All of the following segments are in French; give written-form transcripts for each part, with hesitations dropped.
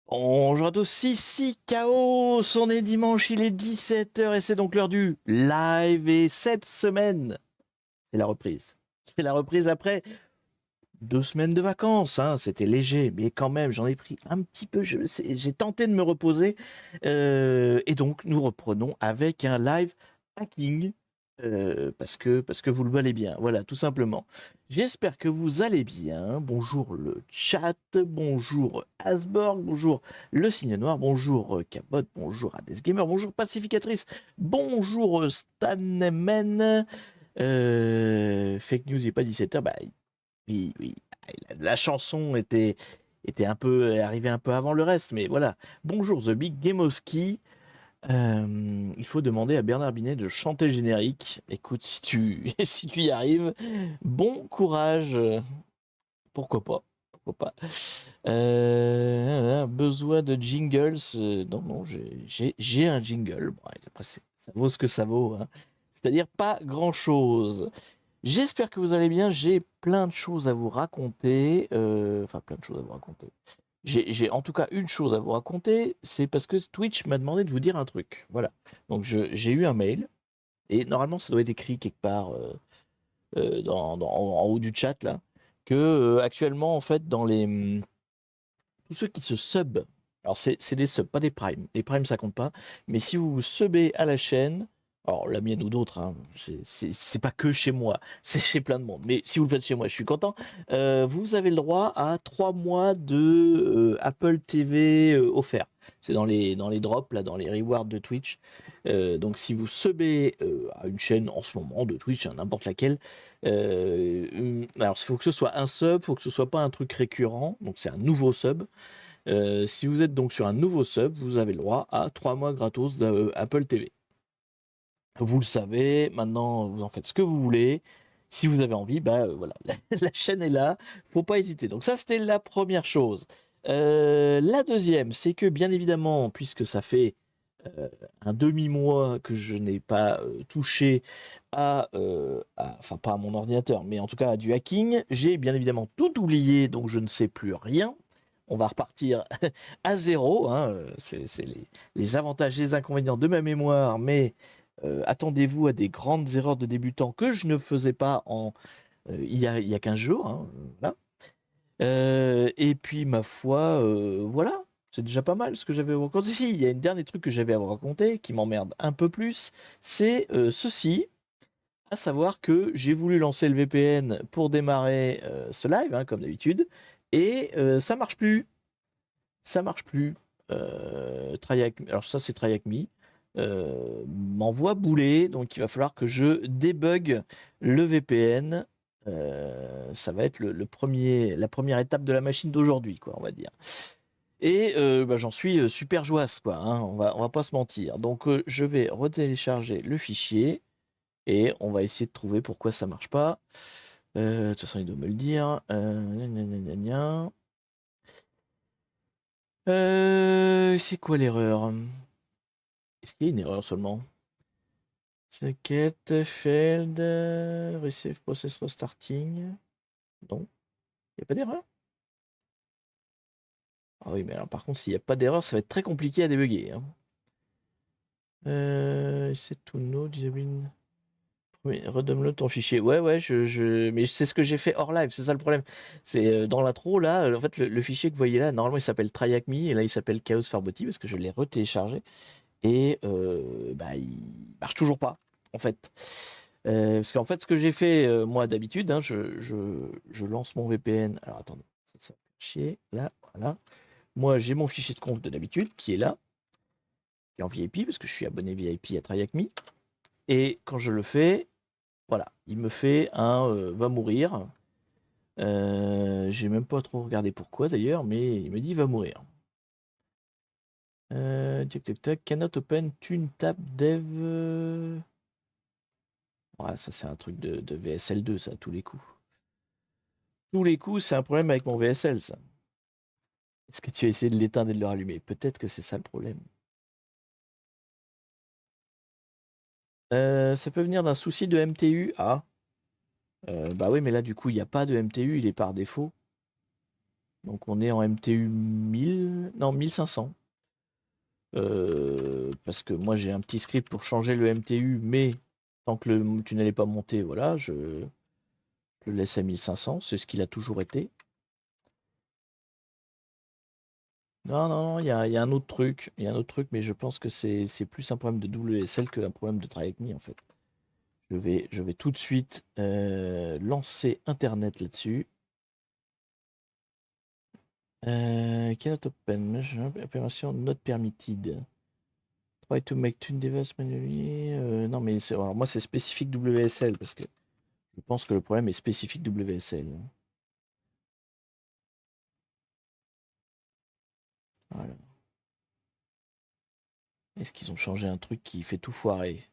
Bonjour à tous, ici Chaos, on est dimanche, il est 17h et c'est donc l'heure du live et cette semaine, c'est la reprise. C'est la reprise après 2 semaines de vacances, hein, c'était léger, mais quand même j'en ai pris un petit peu, j'ai tenté de me reposer et donc nous reprenons avec un live hacking parce que vous le valez bien, voilà, tout simplement. J'espère que vous allez bien. Bonjour le chat, bonjour Asborg, bonjour le signe noir, bonjour Cabot, bonjour Hades Gamer, bonjour Pacificatrice, bonjour Stanemen. Fake news, il n'est pas 17h, bah oui, oui, la chanson était un peu arrivée un peu avant le reste, mais voilà. Bonjour The Big Gameowski. Il faut demander à Bernard Binet de chanter le générique. Écoute, si tu, si tu y arrives, bon courage. Pourquoi pas? Pourquoi pas? Besoin de jingles. Non, non, j'ai un jingle. Bon, après, ça vaut ce que ça vaut, hein. C'est-à-dire pas grand-chose. J'espère que vous allez bien. J'ai plein de choses à vous raconter. Enfin, plein de choses à vous raconter. J'ai en tout cas une chose à vous raconter, c'est parce que Twitch m'a demandé de vous dire un truc. Voilà. Donc j'ai eu un mail, et normalement ça doit être écrit quelque part en haut du chat là, que actuellement en fait dans tous ceux qui se sub, alors c'est des subs, pas des primes. Les primes ça compte pas, mais si vous vous subez à la chaîne, alors la mienne ou d'autres, hein, c'est pas que chez moi, c'est chez plein de monde. Mais si vous le faites chez moi, je suis content. Vous avez le droit à 3 mois de Apple TV offert. C'est dans les drops, là, dans les rewards de Twitch. Donc si vous subez à une chaîne en ce moment de Twitch, hein, n'importe laquelle, alors il faut que ce soit un sub, il faut que ce soit pas un truc récurrent, donc c'est un nouveau sub. Si vous êtes donc sur un nouveau sub, vous avez le droit à 3 mois gratos d'Apple TV. Vous le savez, maintenant vous en faites ce que vous voulez. Si vous avez envie, bah voilà, la chaîne est là, faut pas hésiter. Donc ça c'était la première chose. La deuxième, c'est que bien évidemment, puisque ça fait euh, un demi-mois que je n'ai pas touché enfin pas à mon ordinateur, mais en tout cas à du hacking, j'ai bien évidemment tout oublié, donc je ne sais plus rien. On va repartir à zéro, hein. C'est les avantages et les inconvénients de ma mémoire, mais attendez-vous à des grandes erreurs de débutants que je ne faisais pas il y a 15 jours, hein, voilà. Et puis, ma foi, voilà, c'est déjà pas mal ce que j'avais à vous raconter. Si, il y a une dernier truc que j'avais à vous raconter qui m'emmerde un peu plus, c'est ceci, à savoir que j'ai voulu lancer le VPN pour démarrer ce live, hein, comme d'habitude, et ça marche plus. Ça marche plus. Alors ça, c'est TryHackMe. M'envoie bouler, donc il va falloir que je débug le VPN. Ça va être la première étape de la machine d'aujourd'hui, quoi, on va dire. Et bah, j'en suis super joasse, quoi, hein, on va pas se mentir. Donc je vais retélécharger le fichier et on va essayer de trouver pourquoi ça marche pas. De toute façon, il doit me le dire. Gna, gna, gna, gna, gna. C'est quoi l'erreur? Est-ce qu'il y a une erreur seulement? Socket failed, receive process restarting. Non, il n'y a pas d'erreur. Ah oui, mais alors par contre, s'il n'y a pas d'erreur, ça va être très compliqué à débugger, hein. C'est to know, disabling. Redonne-le ton fichier. Ouais, ouais, mais c'est ce que j'ai fait hors live, c'est ça le problème. C'est dans l'intro, là, en fait, le fichier que vous voyez là, normalement, il s'appelle TryHackMe, et là, il s'appelle Chaos Farboti, parce que je l'ai retéléchargé. Et bah, il marche toujours pas, en fait. Parce qu'en fait, ce que j'ai fait, moi, d'habitude, hein, je lance mon VPN. Alors, attendez, ça va faire chier. Là, voilà. Moi, j'ai mon fichier de conf de d'habitude, qui est là, qui est en VIP, parce que je suis abonné VIP à TryHackMe. Et quand je le fais, voilà, il me fait un va mourir. J'ai même pas trop regardé pourquoi, d'ailleurs, mais il me dit va mourir. Tac, tac, tac. Cannot open tune tab dev. Ouais, ça, c'est un truc de VSL2, ça, à tous les coups. Tous les coups, c'est un problème avec mon VSL, ça. Est-ce que tu as essayé de l'éteindre et de le rallumer? Peut-être que c'est ça le problème. Ça peut venir d'un souci de MTU. Ah, bah oui, mais là, du coup, il n'y a pas de MTU, il est par défaut. Donc on est en MTU 1000, non 1500. Parce que moi j'ai un petit script pour changer le MTU, mais tant que le tunnel n'est pas monté, voilà, je le laisse à 1500, c'est ce qu'il a toujours été. Non, non, non, il y a un autre truc, il y a un autre truc, mais je pense que c'est plus un problème de WSL qu'un problème de Try Avec Me en fait. Je vais tout de suite lancer Internet là-dessus. Cannot open, opération not permitted. Try to make tune device manually. Non, mais alors moi c'est spécifique WSL parce que je pense que le problème est spécifique WSL. Voilà. Est-ce qu'ils ont changé un truc qui fait tout foirer?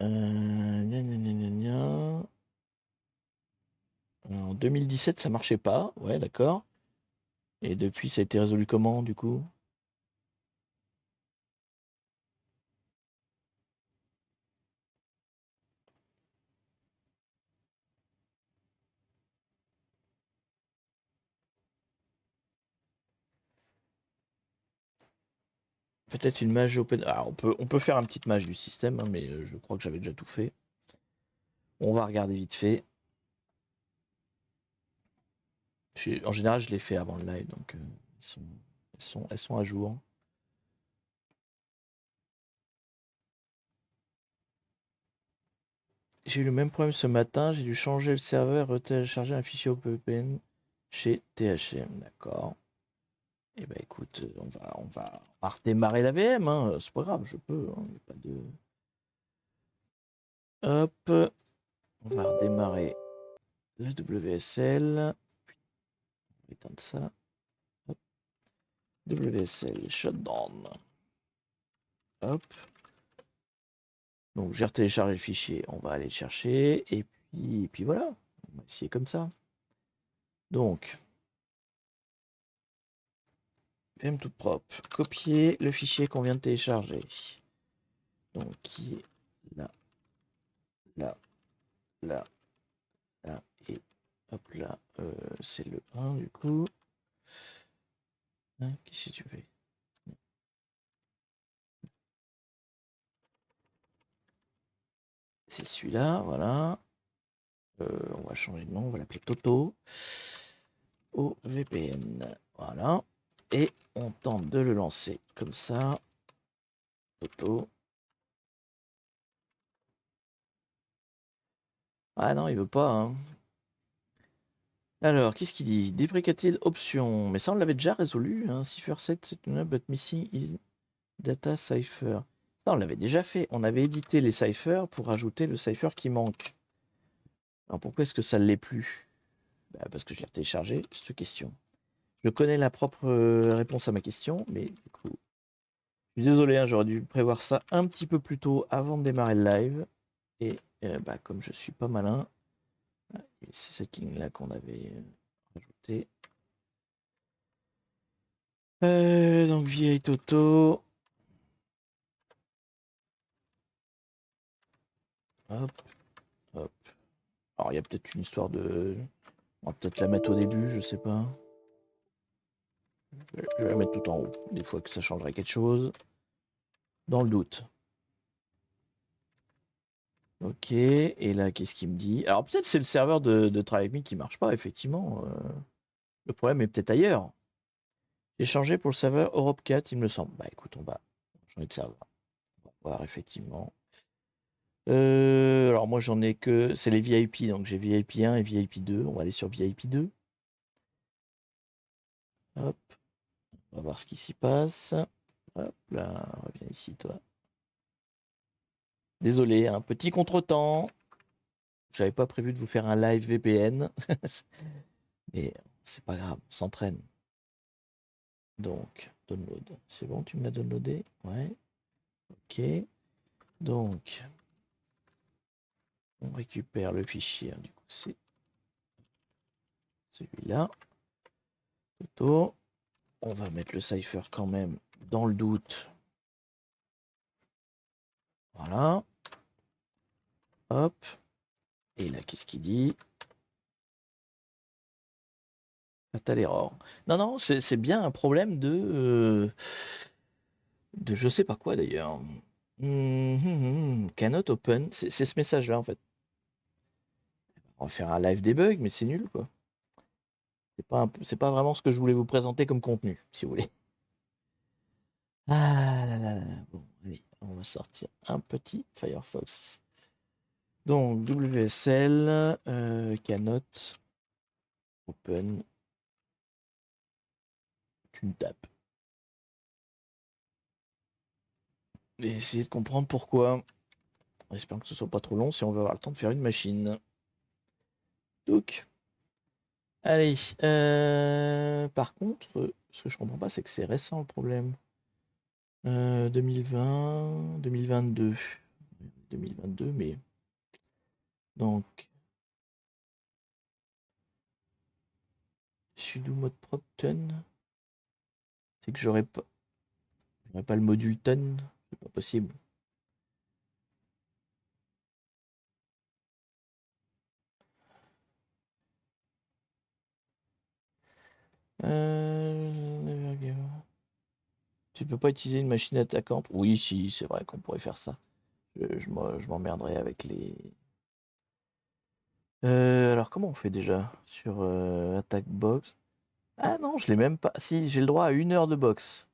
Gna, gna, gna, gna, gna. En 2017, ça marchait pas. Ouais, d'accord. Et depuis, ça a été résolu comment, du coup? Peut-être une mage open. Ah, on peut faire une petite mage du système, hein, mais je crois que j'avais déjà tout fait. On va regarder vite fait. En général, je les fais avant le live, donc elles sont à jour. J'ai eu le même problème ce matin. J'ai dû changer le serveur et retélécharger un fichier OpenVPN chez THM. D'accord. Eh ben écoute, on va redémarrer la VM, hein. C'est pas grave, je peux, hein, y a pas de. Hop, on va redémarrer le WSL. On va éteindre ça. Hop. WSL shutdown. Hop. Donc j'ai retéléchargé le fichier, on va aller le chercher et puis voilà. On va essayer comme ça. Donc VM toute propre. Copier le fichier qu'on vient de télécharger. Donc qui est là, là, là, là et hop là. C'est le 1 du coup. Hein, qu'est-ce que tu fais? C'est celui-là, voilà. On va changer de nom, on va l'appeler Toto. Au VPN. Voilà. Et on tente de le lancer comme ça. Toto. Ah non, il veut pas, hein. Alors, qu'est-ce qu'il dit? Deprecated option. Mais ça, on l'avait déjà résolu, hein. Cipher set, but missing is data cipher. Ça, on l'avait déjà fait. On avait édité les ciphers pour ajouter le cipher qui manque. Alors, pourquoi est-ce que ça ne l'est plus? Bah, parce que je l'ai téléchargé, cette question. Je connais la propre réponse à ma question, mais du coup, je suis désolé, hein, j'aurais dû prévoir ça un petit peu plus tôt avant de démarrer le live. Et bah, comme je suis pas malin, c'est cette ligne-là qu'on avait rajoutée. Donc vieille Toto. Hop, hop. Alors il y a peut-être une histoire de. On va peut-être la mettre au début, je sais pas. Je vais la mettre tout en haut. Des fois que ça changerait quelque chose. Dans le doute. Ok, et là, qu'est-ce qu'il me dit? Alors peut-être c'est le serveur de Try Avec Me qui marche pas, effectivement. Le problème est peut-être ailleurs. J'ai changé pour le serveur Europe 4, il me semble. Bah écoute, on va changer de serveur. On va voir, effectivement. Alors moi j'en ai que. C'est les VIP, donc j'ai VIP 1 et VIP 2. On va aller sur VIP 2. Hop, on va voir ce qui s'y passe. Hop là, reviens ici, toi. Désolé, un petit contretemps. J'avais pas prévu de vous faire un live VPN. Mais c'est pas grave, on s'entraîne. Donc, download. C'est bon, tu me l'as downloadé? Ouais. Ok. Donc, on récupère le fichier. Du coup, c'est celui-là. Toto. On va mettre le cipher quand même dans le doute. Voilà. Hop. Et là, qu'est-ce qu'il dit? Fatal error. Non, non, c'est bien un problème de je sais pas quoi d'ailleurs. Cannot open. C'est ce message-là en fait. On va faire un live debug, mais c'est nul quoi. C'est pas vraiment ce que je voulais vous présenter comme contenu, si vous voulez. Ah là là là là. Bon, allez, on va sortir un petit Firefox. Donc WSL, cannot open. Tu me tapes. Et essayer de comprendre pourquoi. J'espère que ce soit pas trop long si on va avoir le temps de faire une machine. Donc, allez. Par contre, ce que je comprends pas, c'est que c'est récent le problème. 2020, 2022. 2022, mais. Donc, sudo mode prop ton. C'est que j'aurais pas le module ton. C'est pas possible. Tu peux pas utiliser une machine attaquante? Oui, si, c'est vrai qu'on pourrait faire ça. Je m'emmerderais avec les. Alors, comment on fait déjà sur Attack Box? Ah non, je l'ai même pas. Si, j'ai le droit à 1 heure de box.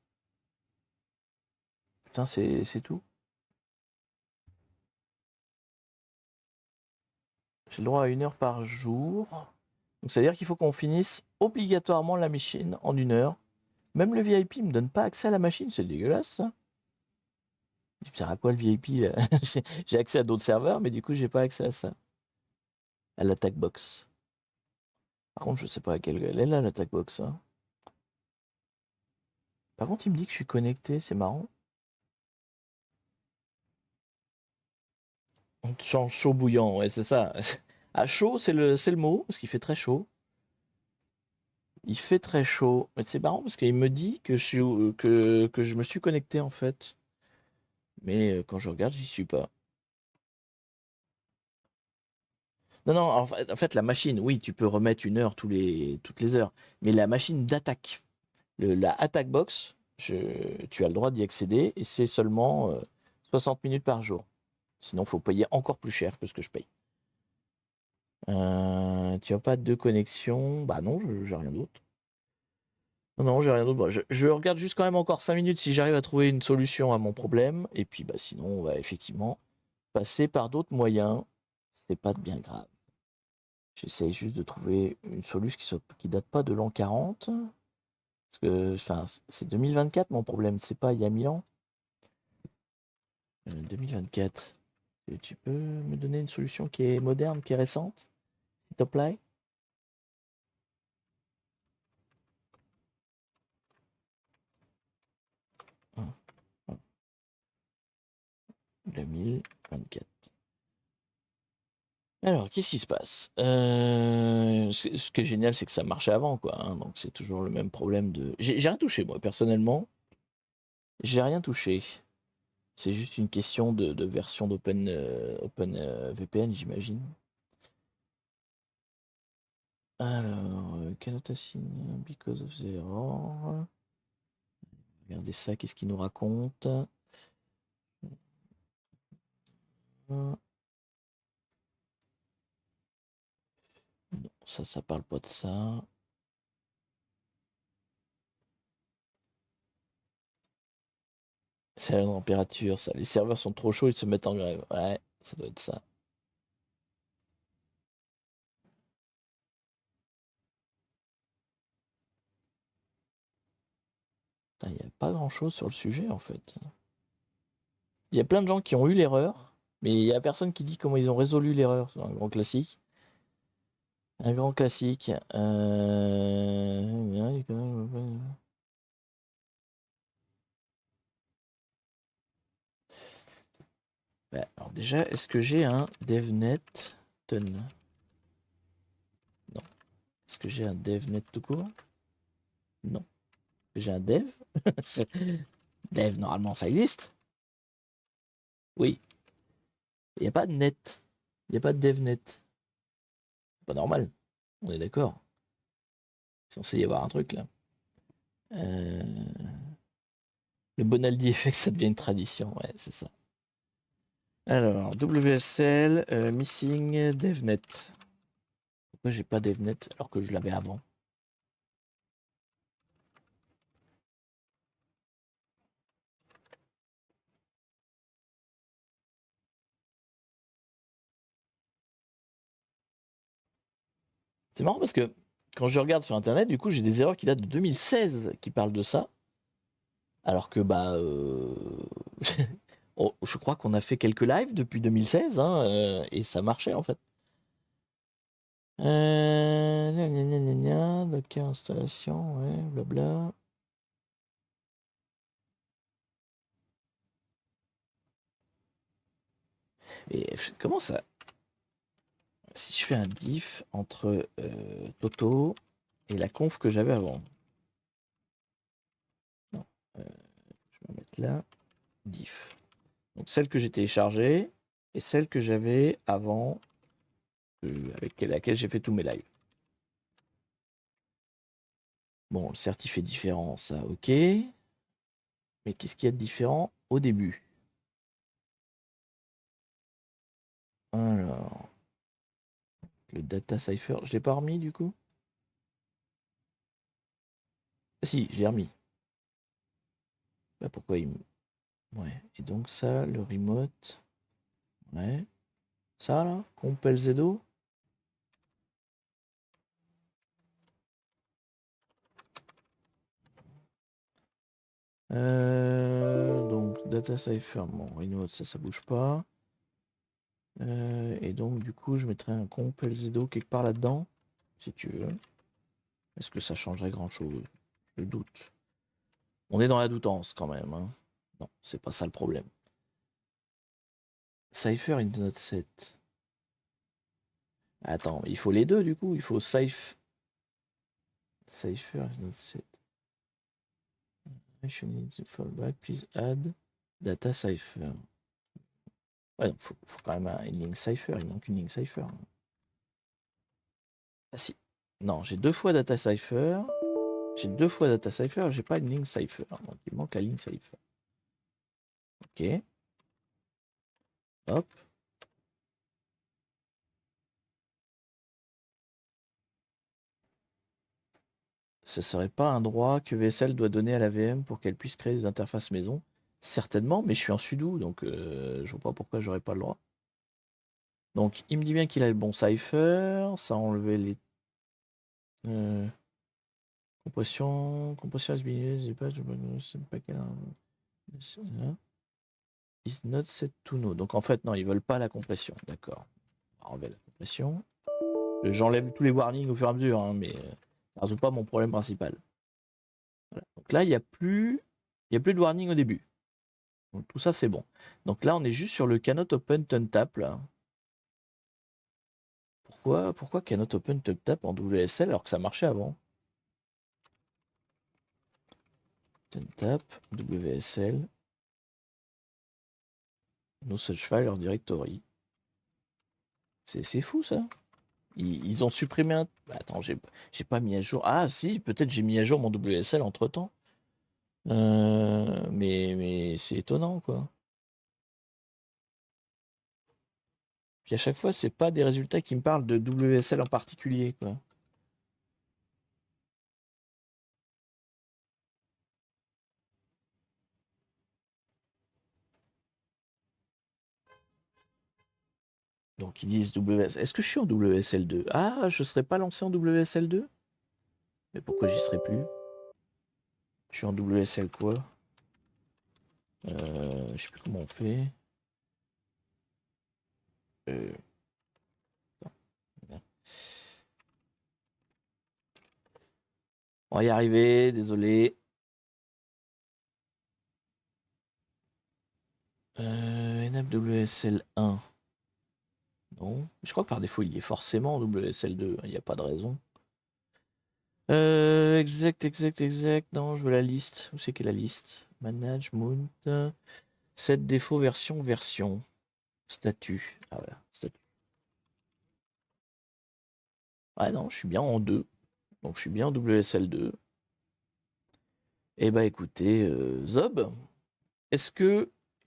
Putain, c'est tout. J'ai le droit à 1 heure par jour. Donc, ça veut dire qu'il faut qu'on finisse obligatoirement la machine en 1 heure. Même le VIP me donne pas accès à la machine, c'est dégueulasse ça. Ça sert à quoi le VIP là? J'ai accès à d'autres serveurs, mais du coup, j'ai pas accès à ça. À l'attack box. Par contre, je sais pas à quelle elle est là, l'attack box. Hein. Par contre, il me dit que je suis connecté, c'est marrant. On te change chaud bouillant, ouais, c'est ça. À chaud, c'est le mot, parce qu'il fait très chaud. Il fait très chaud. Mais c'est marrant parce qu'il me dit que je me suis connecté en fait. Mais quand je regarde, j'y suis pas. Non, non, en fait, la machine, oui, tu peux remettre 1 heure toutes les heures. Mais la machine d'attaque, la attack box, tu as le droit d'y accéder et c'est seulement 60 minutes par jour. Sinon, il faut payer encore plus cher que ce que je paye. Tu as pas de connexion? Bah non, j'ai rien d'autre. Non, non, j'ai rien d'autre. Bon, je regarde juste quand même encore 5 minutes si j'arrive à trouver une solution à mon problème. Et puis bah, sinon, on va effectivement passer par d'autres moyens. C'est pas bien grave. J'essaye juste de trouver une solution qui date pas de l'an 40. Parce que enfin, c'est 2024 mon problème, c'est pas il y a 1000 ans. 2024. Tu peux me donner une solution qui est moderne, qui est récente, s'il te plaît? 2024. Alors, qu'est-ce qui se passe? Ce qui est génial, c'est que ça marchait avant, quoi. Hein, donc c'est toujours le même problème de. J'ai rien touché, moi, personnellement. J'ai rien touché. C'est juste une question de version d'Open VPN, j'imagine. Alors, cannot assign because of the error. Regardez ça, qu'est-ce qu'il nous raconte? Non, ça parle pas de ça. C'est la température, ça. Les serveurs sont trop chauds, ils se mettent en grève. Ouais, ça doit être ça. Il n'y a pas grand-chose sur le sujet, en fait. Il y a plein de gens qui ont eu l'erreur, mais il n'y a personne qui dit comment ils ont résolu l'erreur. C'est un grand classique. Un grand classique. Bah, alors déjà, est-ce que j'ai un DevNet ton? Non. Est-ce que j'ai un DevNet tout court? Non. J'ai un Dev? Dev, normalement, ça existe. Oui. Il n'y a pas de net. Il n'y a pas de DevNet. C'est pas normal. On est d'accord. censé y avoir un truc là. Le Bonaldi Effect, ça devient une tradition, ouais, c'est ça. Alors, WSL, Missing DevNet. Pourquoi j'ai pas DevNet alors que je l'avais avant? C'est marrant parce que quand je regarde sur internet, du coup, j'ai des erreurs qui datent de 2016 qui parlent de ça. Alors que, bah, je crois qu'on a fait quelques lives depuis 2016, hein, et ça marchait en fait. Docker installation, ouais, blabla. Et comment ça? Si je fais un diff entre Toto et la conf que j'avais avant. Non, je vais mettre là, diff. Donc celle que j'ai téléchargée et celle que j'avais avant, avec laquelle j'ai fait tous mes lives. Bon, le certif est différent, ça, ok. Mais qu'est-ce qu'il y a de différent au début? Alors, le data cipher, je l'ai pas remis du coup? Ah si, j'ai remis. Bah pourquoi il me... Ouais, et donc ça, le remote... Ouais. Ça là, compel ZO. Donc data cipher, bon, remote, ça bouge pas. Et donc du coup, je mettrai un compel ZO quelque part là-dedans, si tu veux. Est-ce que ça changerait grand-chose? Je doute. On est dans la doutance quand même, hein. Non, c'est pas ça le problème. Cypher is not set. Attends, il faut les deux du coup. Il faut Cypher is not set. I should need to fallback. Please add data cipher. Ouais, donc faut quand même une ligne cipher. Il manque une ligne cipher. Ah si. Non, j'ai deux fois data cipher. J'ai deux fois data cipher. J'ai pas une ligne cipher. Donc il manque la ligne cipher. Ok. Hop. Ce serait pas un droit que VSL doit donner à la VM pour qu'elle puisse créer des interfaces maison? Certainement, mais je suis en sudo, donc je vois pas pourquoi j'aurais pas le droit. Donc il me dit bien qu'il a le bon cipher, ça a enlevé les compression has been used, j'ai pas quel is not set to no. Donc en fait non, ils veulent pas la compression, d'accord. On va enlever la compression. J'enlève tous les warnings au fur et à mesure, hein, mais ça résout pas mon problème principal. Voilà. Donc là il y a plus de warning au début. Donc tout ça c'est bon. Donc là on est juste sur le cannot open tuntap là. Pourquoi cannot open tuntap en WSL alors que ça marchait avant? Tuntap, WSL, no such file or directory. C'est fou ça. Ils ont supprimé un... Attends, j'ai pas mis à jour. Ah si, peut-être j'ai mis à jour mon WSL entre temps. Mais c'est étonnant quoi. Puis à chaque fois, c'est pas des résultats qui me parlent de WSL en particulier quoi. Donc ils disent WSL. Est-ce que je suis en WSL2? Ah, je serais pas lancé en WSL2? Mais pourquoi j'y serais plus? Je suis en WSL quoi? Je sais plus comment on fait. Euh, On va y arriver, désolé. NWSL1. Non. Je crois que par défaut, il y est forcément en WSL2. Il n'y a pas de raison. Exact. Non, je veux la liste. Où c'est qu'est la liste? Management. Set défaut version. Statut. Ah voilà, statut. Ah non, je suis bien en 2. Donc je suis bien en WSL2. Eh bah écoutez, Zob,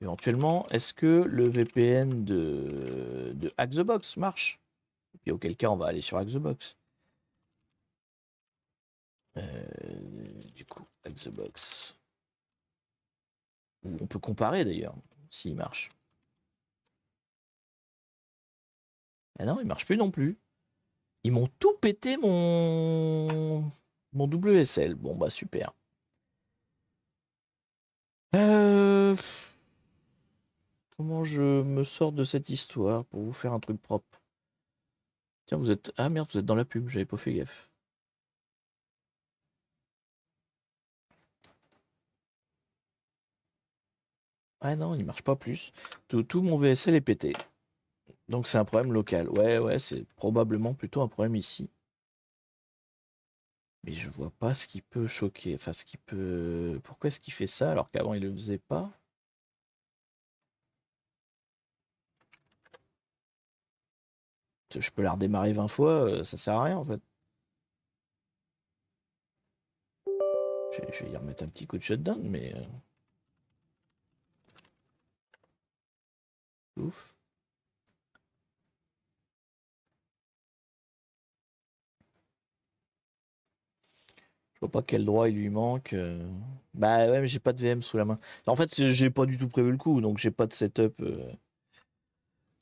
éventuellement, est-ce que le VPN de Hack the Box marche? Et puis auquel cas, on va aller sur Hack the Box. Du coup, Hack the Box. On peut comparer d'ailleurs, s'il marche. Ah non, il marche plus non plus. Ils m'ont tout pété mon WSL. Bon bah super. Euh, Comment je me sors de cette histoire pour vous faire un truc propre? Tiens, vous êtes... Ah merde, vous êtes dans la pub, j'avais pas fait gaffe. Ah non, il marche pas plus. Tout mon VSL est pété. Donc c'est un problème local. Ouais, ouais, c'est probablement plutôt un problème ici. Mais je vois pas ce qui peut choquer. Enfin, ce qui peut... Pourquoi est-ce qu'il fait ça alors qu'avant il le faisait pas? Je peux la redémarrer 20 fois, ça sert à rien en fait. Je vais y remettre un petit coup de shutdown, mais... Ouf. Je vois pas quel droit il lui manque. Bah ouais, mais j'ai pas de VM sous la main. En fait, j'ai pas du tout prévu le coup, donc j'ai pas de setup.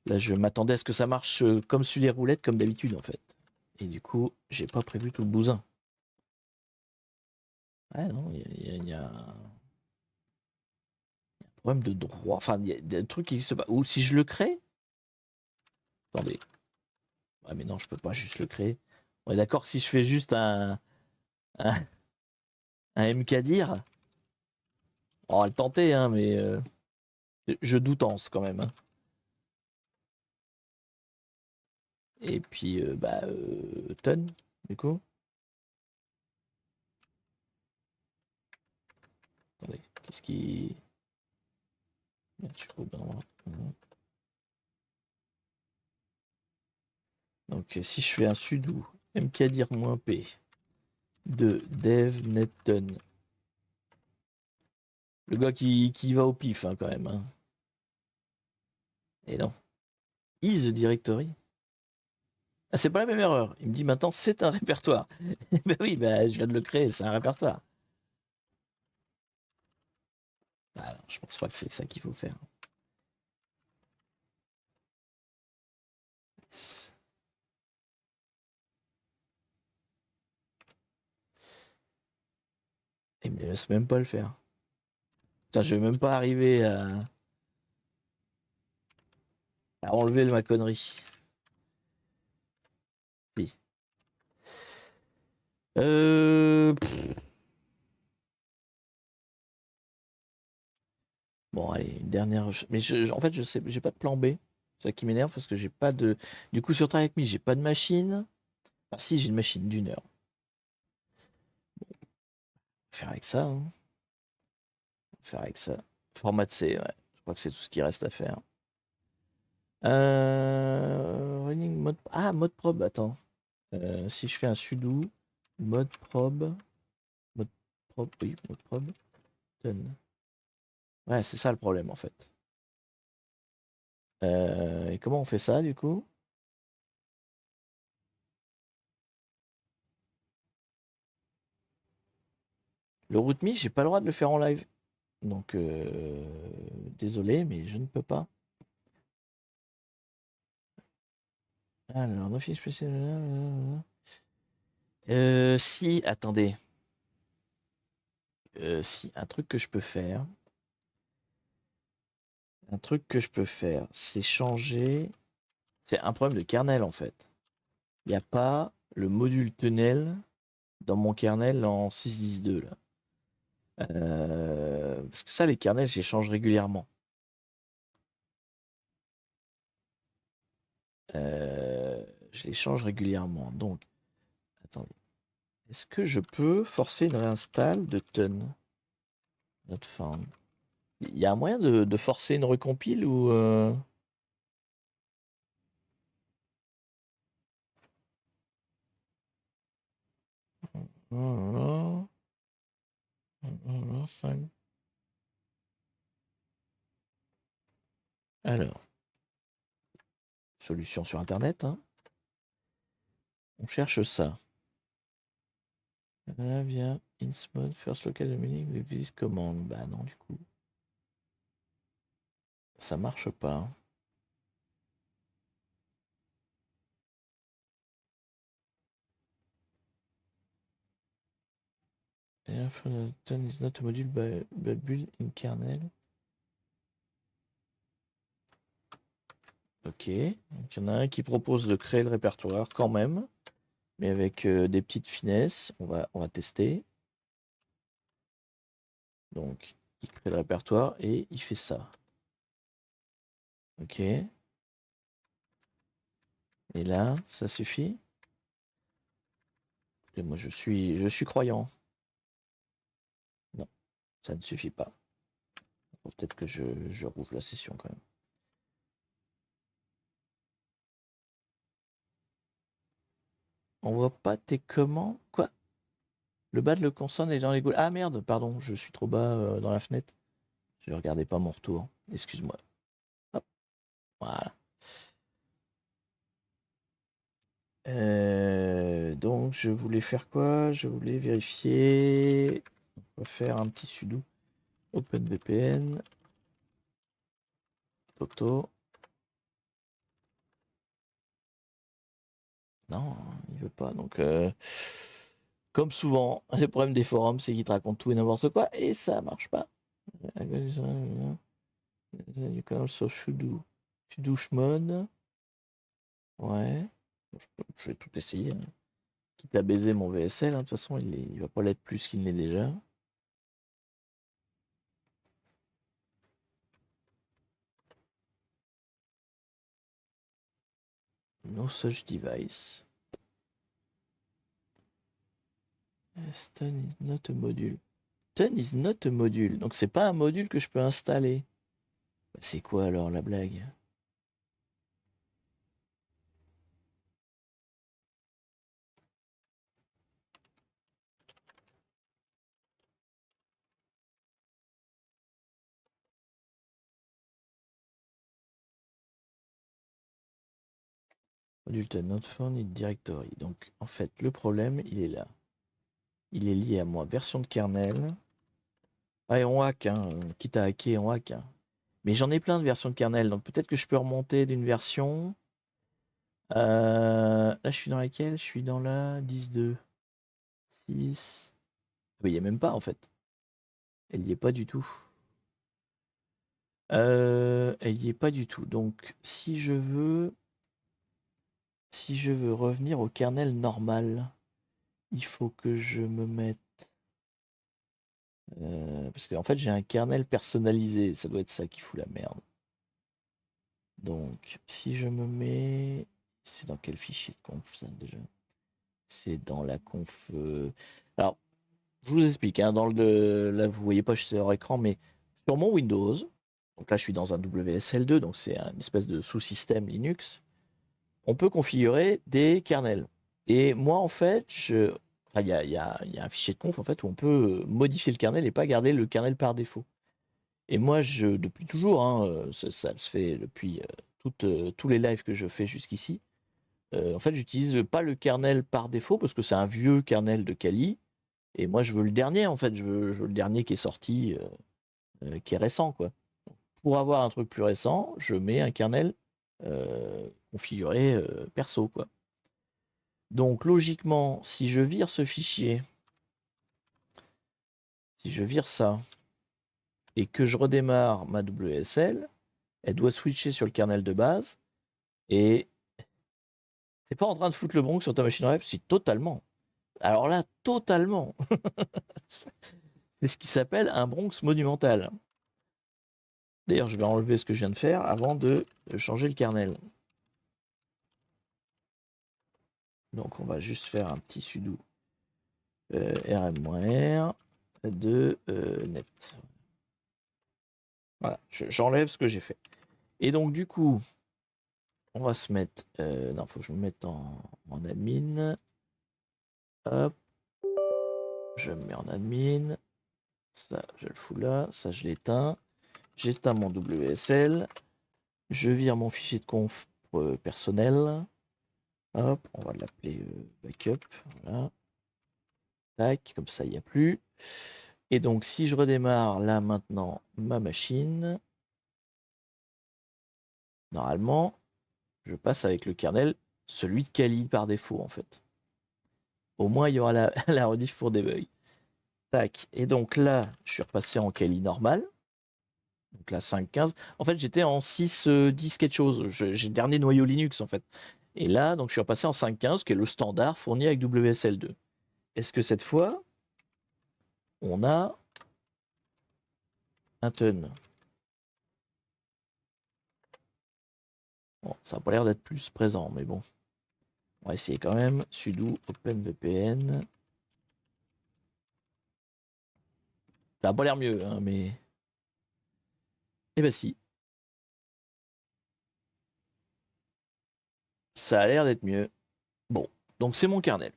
Là, je m'attendais à ce que ça marche comme sur les roulettes, comme d'habitude, en fait. Et du coup, j'ai pas prévu tout le bousin. Ah non, il y a un problème de droit. Enfin, il y a des trucs qui se passent. Ou si je le crée. Attendez. Ah, mais non, je peux pas juste le créer. On est d'accord que si je fais juste un, un MKDIR, on va le tenter, hein, mais je doutance quand même, hein. Et puis, tonne, du coup. Attendez, qu'est-ce qui. Merde, je suis pas au bon endroit. Donc, si je fais un sudo mkdir-p de dev netton, le gars qui va au pif, hein, quand même, hein. Et non. Is the directory. Ah, c'est pas la même erreur. Il me dit maintenant c'est un répertoire. Ben oui, ben, je viens de le créer, c'est un répertoire. Ah non, je pense pas que c'est ça qu'il faut faire. Et me laisse même pas le faire. Putain, je vais même pas arriver à enlever ma connerie. Si. Pff. Bon, allez, une dernière. Mais en fait, je sais, j'ai pas de plan B. C'est ça qui m'énerve parce que j'ai pas de. Du coup, sur Try Avec Me, j'ai pas de machine. Ah si, j'ai une machine d'une heure. Faire avec ça, hein. Faire avec ça. Format C, ouais. Je crois que c'est tout ce qui reste à faire. Running mode. Ah, mode probe, attends. Si je fais un sudo mode probe. Mode probe, oui, mode probe. Done. Ouais, c'est ça le problème en fait. Et comment on fait ça du coup? Le rootme, j'ai pas le droit de le faire en live. Donc, désolé, mais je ne peux pas. Alors, no fiche spécial. Si, attendez. Si, un truc que je peux faire. Un truc que je peux faire, c'est changer. C'est un problème de kernel en fait. Il n'y a pas le module tunnel dans mon kernel en 6.10.2 là. Parce que ça, les kernels, je les change régulièrement. Je les change régulièrement. Donc, attendez. Est-ce que je peux forcer une réinstall de Ton? Not found. Il y a un moyen de forcer une recompile ou Alors, solution sur Internet, hein. On cherche ça. Là, via Insmod, first local meaning with this command. Bah non, du coup. Ça marche pas. Ton is not a module but built in kernel. Ok. Donc, il y en a un qui propose de créer le répertoire quand même, mais avec des petites finesses. On va tester. Donc, il crée le répertoire et il fait ça. Ok. Et là, ça suffit. Et moi, je suis croyant. Non, ça ne suffit pas. Peut-être que je rouvre la session quand même. On voit pas tes commandes. Quoi? Le bas de le consonne est dans les gaules. Ah merde, pardon, je suis trop bas dans la fenêtre. Je ne regardais pas mon retour. Excuse-moi. Hop, voilà. Donc, je voulais faire quoi? Je voulais vérifier. On va faire un petit sudo. OpenVPN. Toto. Non, il veut pas. Donc, comme souvent, le problème des forums, c'est qu'ils te racontent tout et n'importe quoi et ça marche pas. You can also sudo. Sudo chmod. Ouais. Je vais tout essayer, hein. Quitte à baiser mon VSL, hein. De toute façon, il va pas l'être plus qu'il n'est déjà. No such device. Stun is not a module. Stun is not a module. Donc c'est pas un module que je peux installer. Bah, c'est quoi alors la blague? Module to not found in directory. Donc en fait le problème il est là. Il est lié à moi. Version de kernel. Ah, et on hack, hein. Quitte à hacker, on hack, hein. Mais j'en ai plein de versions de kernel, donc peut-être que je peux remonter d'une version. Là, je suis dans laquelle? Je suis dans la 10.2. 6. Mais il n'y a même pas en fait. Elle n'y est pas du tout. Elle n'y est pas du tout. Donc, si je veux revenir au kernel normal, il faut que je me mette. Parce qu'en fait, j'ai un kernel personnalisé. Ça doit être ça qui fout la merde. Donc, si je me mets. C'est dans quel fichier de conf ça déjà? C'est dans la conf. Alors, je vous explique, hein, là, vous voyez pas, je suis hors écran, mais sur mon Windows, donc là, je suis dans un WSL2, donc c'est une espèce de sous-système Linux, on peut configurer des kernels. Et moi, en fait, enfin, il y a un fichier de conf, en fait, où on peut modifier le kernel et pas garder le kernel par défaut. Et moi, depuis toujours, hein, ça se fait depuis tous les lives que je fais jusqu'ici, en fait, j'utilise pas le kernel par défaut parce que c'est un vieux kernel de Kali. Et moi, je veux le dernier, en fait. Je veux le dernier qui est sorti, qui est récent, quoi. Pour avoir un truc plus récent, je mets un kernel configuré perso, quoi. Donc, logiquement, si je vire ce fichier, si je vire ça, et que je redémarre ma WSL, elle doit switcher sur le kernel de base. Et c'est pas en train de foutre le bronx sur ta machine rêve, si totalement. Alors là, totalement. C'est ce qui s'appelle un Bronx monumental. D'ailleurs, je vais enlever ce que je viens de faire avant de changer le kernel. Donc, on va juste faire un petit sudo rm-r de net. Voilà, j'enlève ce que j'ai fait. Et donc, du coup, on va se mettre... non, il faut que je me mette en admin. Hop. je me mets en admin. Ça, je le fous là. Ça, je l'éteins. J'éteins mon WSL. Je vire mon fichier de conf personnel. Hop, on va l'appeler backup. Voilà. Tac, comme ça, il n'y a plus. Et donc, si je redémarre là maintenant ma machine, normalement, je passe avec le kernel, celui de Kali par défaut en fait. Au moins, il y aura la rediff pour debug. Tac. Et donc là, je suis repassé en Kali normal. Donc là, 5.15. En fait, j'étais en 6.10 quelque chose. J'ai le dernier noyau Linux en fait. Et là, donc je suis repassé en 5.15, qui est le standard fourni avec WSL2. Est-ce que cette fois, on a un ton? Bon, ça n'a pas l'air d'être plus présent, mais bon. On va essayer quand même. Sudo OpenVPN. Ça n'a pas l'air mieux, hein, mais... Eh ben si. Ça a l'air d'être mieux. Bon, donc c'est mon kernel.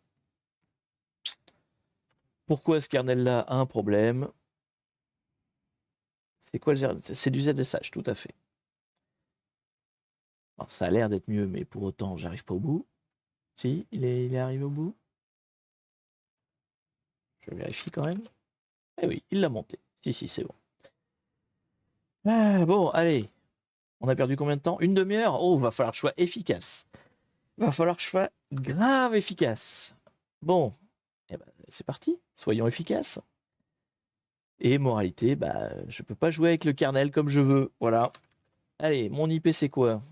Pourquoi ce kernel-là a un problème? C'est quoi le... C'est du ZSH, tout à fait. Alors, ça a l'air d'être mieux, mais pour autant, j'arrive pas au bout. Si, il est arrivé au bout. Je vérifie quand même. Eh oui, il l'a monté. Si, c'est bon. Ah, bon, allez. On a perdu combien de temps? Une demi-heure? Oh, va falloir que je sois efficace. Va falloir que je sois grave efficace. Bon, eh ben, c'est parti. Soyons efficaces. Et moralité, bah, je peux pas jouer avec le kernel comme je veux. Voilà. Allez, mon IP, c'est quoi?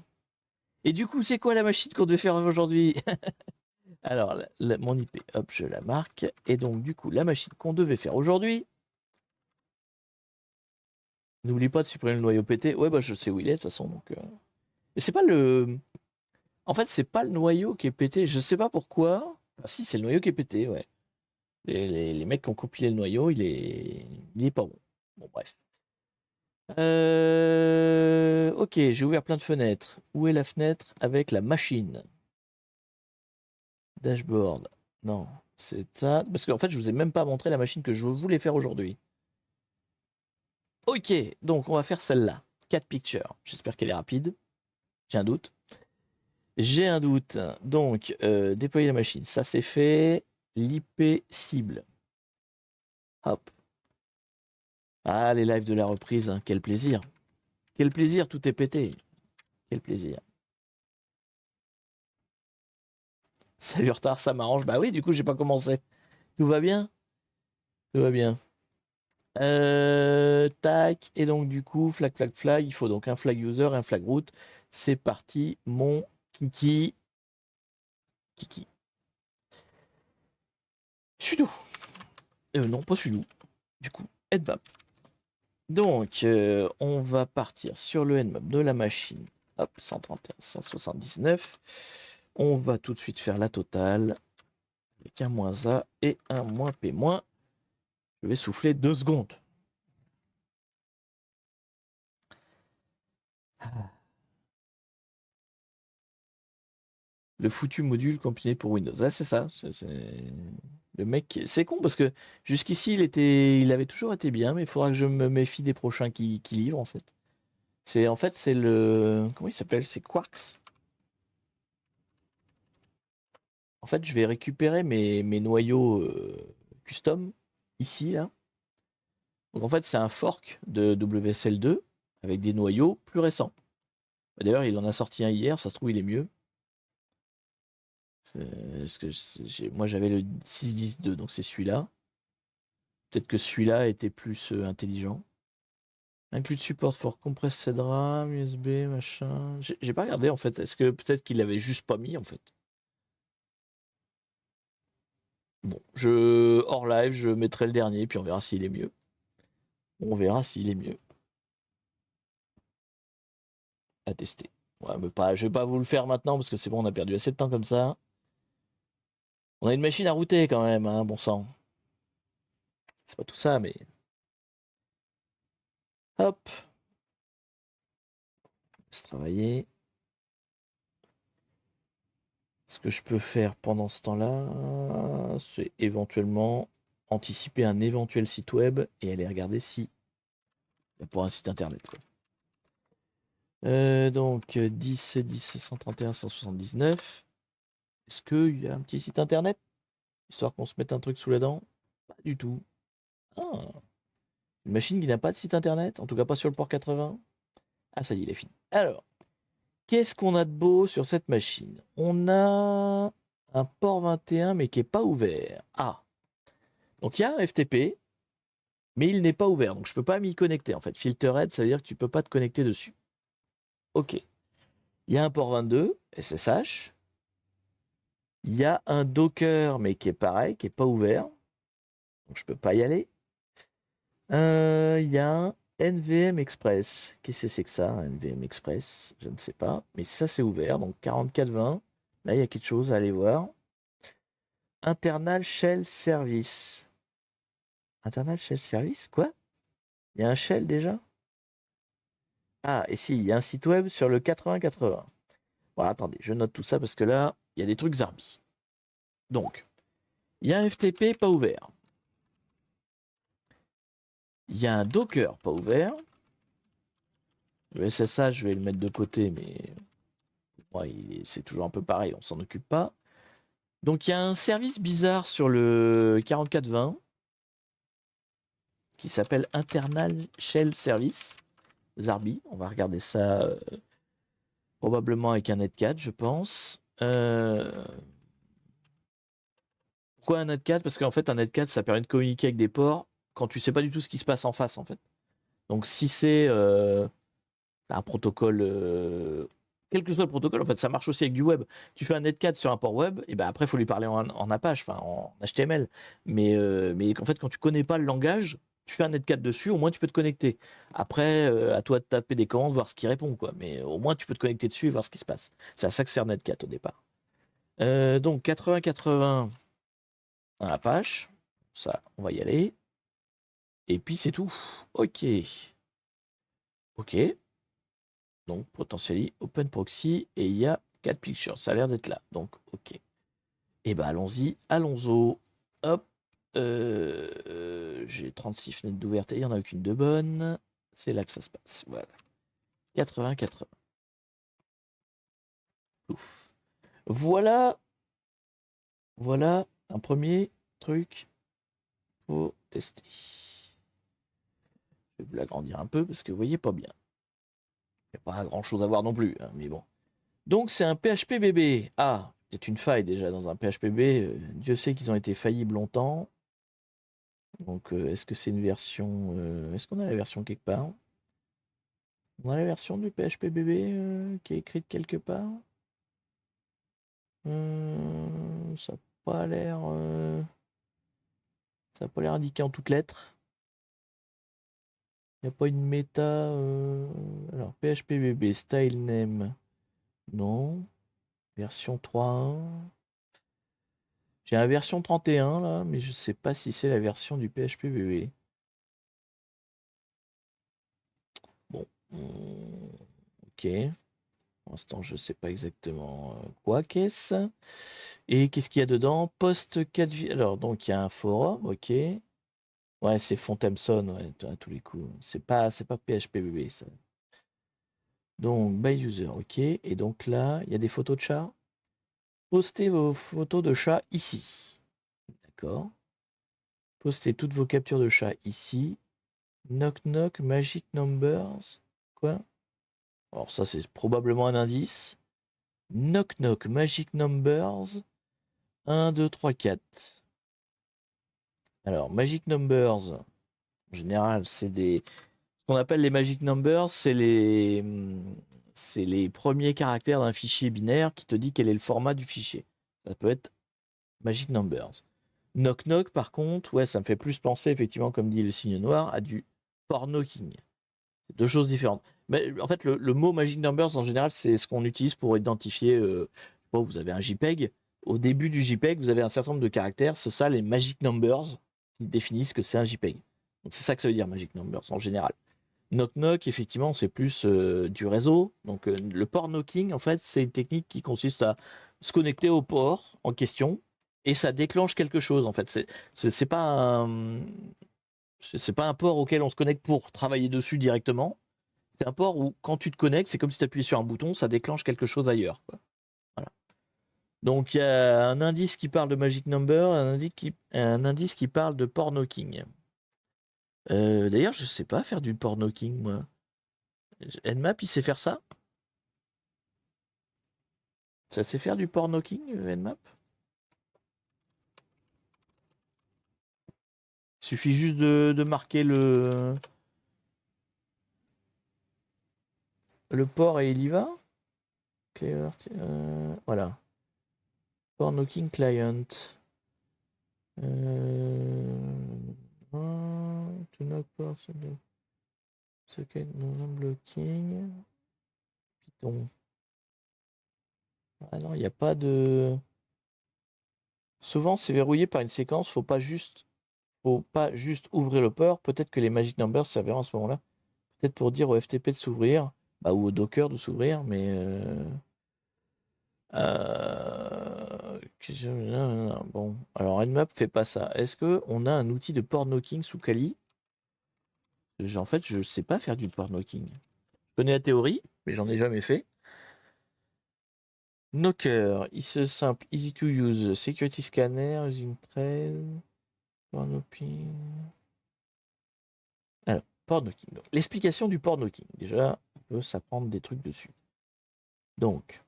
Et du coup, c'est quoi la machine qu'on devait faire aujourd'hui? Alors, mon IP, hop, je la marque. Et donc, du coup, la machine qu'on devait faire aujourd'hui. N'oublie pas de supprimer le noyau pété. Ouais, bah, je sais où il est, de toute façon. Donc, Et c'est pas le. En fait, c'est pas le noyau qui est pété. Je sais pas pourquoi. Ah, si, c'est le noyau qui est pété, ouais. Les mecs qui ont compilé le noyau, il est pas bon. Bon, bref. Ok, j'ai ouvert plein de fenêtres. Où est la fenêtre avec la machine? Dashboard. Non, c'est ça. Parce qu'en fait, je vous ai même pas montré la machine que je voulais faire aujourd'hui. Ok, donc on va faire celle-là. 4 pictures. J'espère qu'elle est rapide. J'ai un doute. J'ai un doute. Donc, déployer la machine. Ça, c'est fait. L'IP cible. Hop. Ah, les lives de la reprise. Hein. Quel plaisir. Quel plaisir, tout est pété. Quel plaisir. Salut retard, ça m'arrange. Bah oui, du coup, j'ai pas commencé. Tout va bien? Tout va bien. Tac. Et donc, du coup, flag. Il faut donc un flag user, un flag root. C'est parti, mon kiki. Kiki. Sudo. Non, pas sudo. Du coup, headmap. Donc, on va partir sur le headmap de la machine. Hop, 131, 179. On va tout de suite faire la totale. Avec un -A et un -P-. Je vais souffler 2 secondes. Le foutu module compilé pour Windows. Ah, c'est ça. Le mec, c'est con parce que jusqu'ici, il avait toujours été bien, mais il faudra que je me méfie des prochains qui livrent en fait. C'est le, comment il s'appelle? C'est Quarks. En fait, je vais récupérer mes noyaux custom ici là. Donc en fait, c'est un fork de WSL2 avec des noyaux plus récents. D'ailleurs, il en a sorti un hier, ça se trouve il est mieux. Parce que moi j'avais le 6.10.2, donc c'est celui-là. Peut-être que celui-là était plus intelligent. Include support for compressed RAM, USB, machin. J'ai pas regardé en fait. Est-ce que peut-être qu'il l'avait juste pas mis en fait? Bon, hors live, je mettrai le dernier, puis on verra s'il est mieux. On verra s'il est mieux. À tester. Ouais, mais pas, je vais pas vous le faire maintenant parce que c'est bon, on a perdu assez de temps comme ça. On a une machine à router quand même, hein, bon sang. C'est pas tout ça, mais. Hop. Laisse travailler. Ce que je peux faire pendant ce temps-là, c'est éventuellement anticiper un éventuel site web et aller regarder si pour un site internet, quoi. Donc 10 10 131 179. Est-ce qu'il y a un petit site internet histoire qu'on se mette un truc sous la dent? Pas du tout. Ah, une machine qui n'a pas de site internet, en tout cas pas sur le port 80. Ah, ça y est, il est fini. Alors, qu'est-ce qu'on a de beau sur cette machine? On a un port 21 mais qui n'est pas ouvert. Ah, donc il y a un FTP, mais il n'est pas ouvert, donc je ne peux pas m'y connecter en fait. Filterhead, ça veut dire que tu ne peux pas te connecter dessus. Ok. Il y a un port 22, SSH. Il y a un Docker, mais qui est pareil, qui n'est pas ouvert. Donc je ne peux pas y aller. Il y a un NVM Express. Qu'est-ce que c'est que ça, un NVM Express? Je ne sais pas. Mais ça, c'est ouvert. Donc 4420. Là, il y a quelque chose à aller voir. Internal Shell Service. Internal Shell Service? Quoi? Il y a un shell déjà? Ah, et si, il y a un site web sur le 8080. Bon, attendez, je note tout ça parce que là, il y a des trucs zarbi. Donc, il y a un FTP pas ouvert. Il y a un Docker pas ouvert. Le SSH, je vais le mettre de côté, mais ouais, c'est toujours un peu pareil, on s'en occupe pas. Donc il y a un service bizarre sur le 4420 qui s'appelle Internal Shell Service. Zarbi, on va regarder ça probablement avec un netcat, je pense. Pourquoi un netcat? Parce qu'en fait, un netcat, ça permet de communiquer avec des ports quand tu sais pas du tout ce qui se passe en face, en fait. Donc si c'est un protocole, quel que soit le protocole, en fait, ça marche aussi avec du web. Tu fais un netcat sur un port web, et ben après, il faut lui parler en Apache, enfin en HTML. Mais en fait, quand tu connais pas le langage, tu fais un netcat dessus, au moins tu peux te connecter. Après, à toi de taper des commandes, voir ce qui répond, quoi. Mais au moins, tu peux te connecter dessus et voir ce qui se passe. C'est à ça que sert netcat au départ. Donc 80-80, un Apache. Ça, on va y aller. Et puis c'est tout. Ok. Ok. Donc, potentially open proxy, et il y a 4 pictures. Ça a l'air d'être là. Donc, ok. Et ben, allons-y. Allons-y. Hop. J'ai 36 fenêtres d'ouvertes et il n'y en a aucune de bonne. C'est là que ça se passe. Voilà. 80-80. Ouf. Voilà. Voilà un premier truc pour tester. Je vais vous l'agrandir un peu parce que vous voyez pas bien. Il n'y a pas grand chose à voir non plus, hein, mais bon. Donc c'est un PHP bébé. Ah, c'est une faille déjà dans un PHP bébé. Dieu sait qu'ils ont été faillibles longtemps. Donc est-ce que c'est une version... est-ce qu'on a la version quelque part? On a la version du PHP bébé qui est écrite quelque part? Ça n'a pas l'air... ça n'a pas l'air indiqué en toutes lettres. Il n'y a pas une méta... Alors PHP bébé, style name. Non. Version 3.1. J'ai la version 31 là, mais je sais pas si c'est la version du PHP bébé. Bon, ok. Pour l'instant, je sais pas exactement quoi qu'est-ce. Et qu'est-ce qu'il y a dedans? Post 4. Alors, donc il y a un forum, ok. Ouais, c'est Fontemson, ouais, à tous les coups. C'est pas PHP bébé, ça. Donc, by user, ok. Et donc là, il y a des photos de chats. Postez vos photos de chats ici. D'accord. Postez toutes vos captures de chats ici. Knock knock magic numbers. Quoi? Alors ça c'est probablement un indice. Knock knock magic numbers. 1, 2, 3, 4. Alors magic numbers, en général c'est des... Ce qu'on appelle les magic numbers, c'est les premiers caractères d'un fichier binaire qui te dit quel est le format du fichier. Ça peut être magic numbers. Knock knock par contre, ouais, ça me fait plus penser effectivement, comme dit le signe noir, à du port knocking. C'est deux choses différentes. Mais en fait, le mot magic numbers, en général, c'est ce qu'on utilise pour identifier. Bon, vous avez un JPEG. Au début du JPEG, vous avez un certain nombre de caractères. C'est ça, les magic numbers, qui définissent que c'est un JPEG. Donc, c'est ça que ça veut dire, magic numbers, en général. Knock knock, effectivement, c'est plus du réseau. Donc, le port knocking, en fait, c'est une technique qui consiste à se connecter au port en question Et ça déclenche quelque chose, en fait. C'est pas c'est pas un port auquel on se connecte pour travailler dessus directement. C'est un port où, quand tu te connectes, c'est comme si tu appuyais sur un bouton, ça déclenche quelque chose ailleurs, quoi. Voilà. Donc, il y a un indice qui parle de Magic Number, un indice qui parle de port knocking. D'ailleurs, je sais pas faire du port knocking, moi. Nmap, il sait faire ça? Ça sait faire du port knocking, Nmap? Il suffit juste de marquer le port et il y va. Clear, voilà. Port knocking client. To knock port socket non-blocking. Python. Ah non, il n'y a pas de... Souvent, c'est verrouillé par une séquence. Faut pas juste ouvrir le port. Peut-être que les magic numbers serviront à ce moment-là. Peut-être pour dire au FTP de s'ouvrir, ou au Docker de s'ouvrir, mais bon, alors Nmap fait pas ça. Est-ce que on a un outil de port knocking sous Kali? En fait, je sais pas faire du port knocking. Je connais la théorie, mais j'en ai jamais fait. Knocker, is simple, easy to use, security scanner, using trail, port knocking. Alors, port knocking. L'explication du port knocking. Déjà, on peut s'apprendre des trucs dessus. Donc,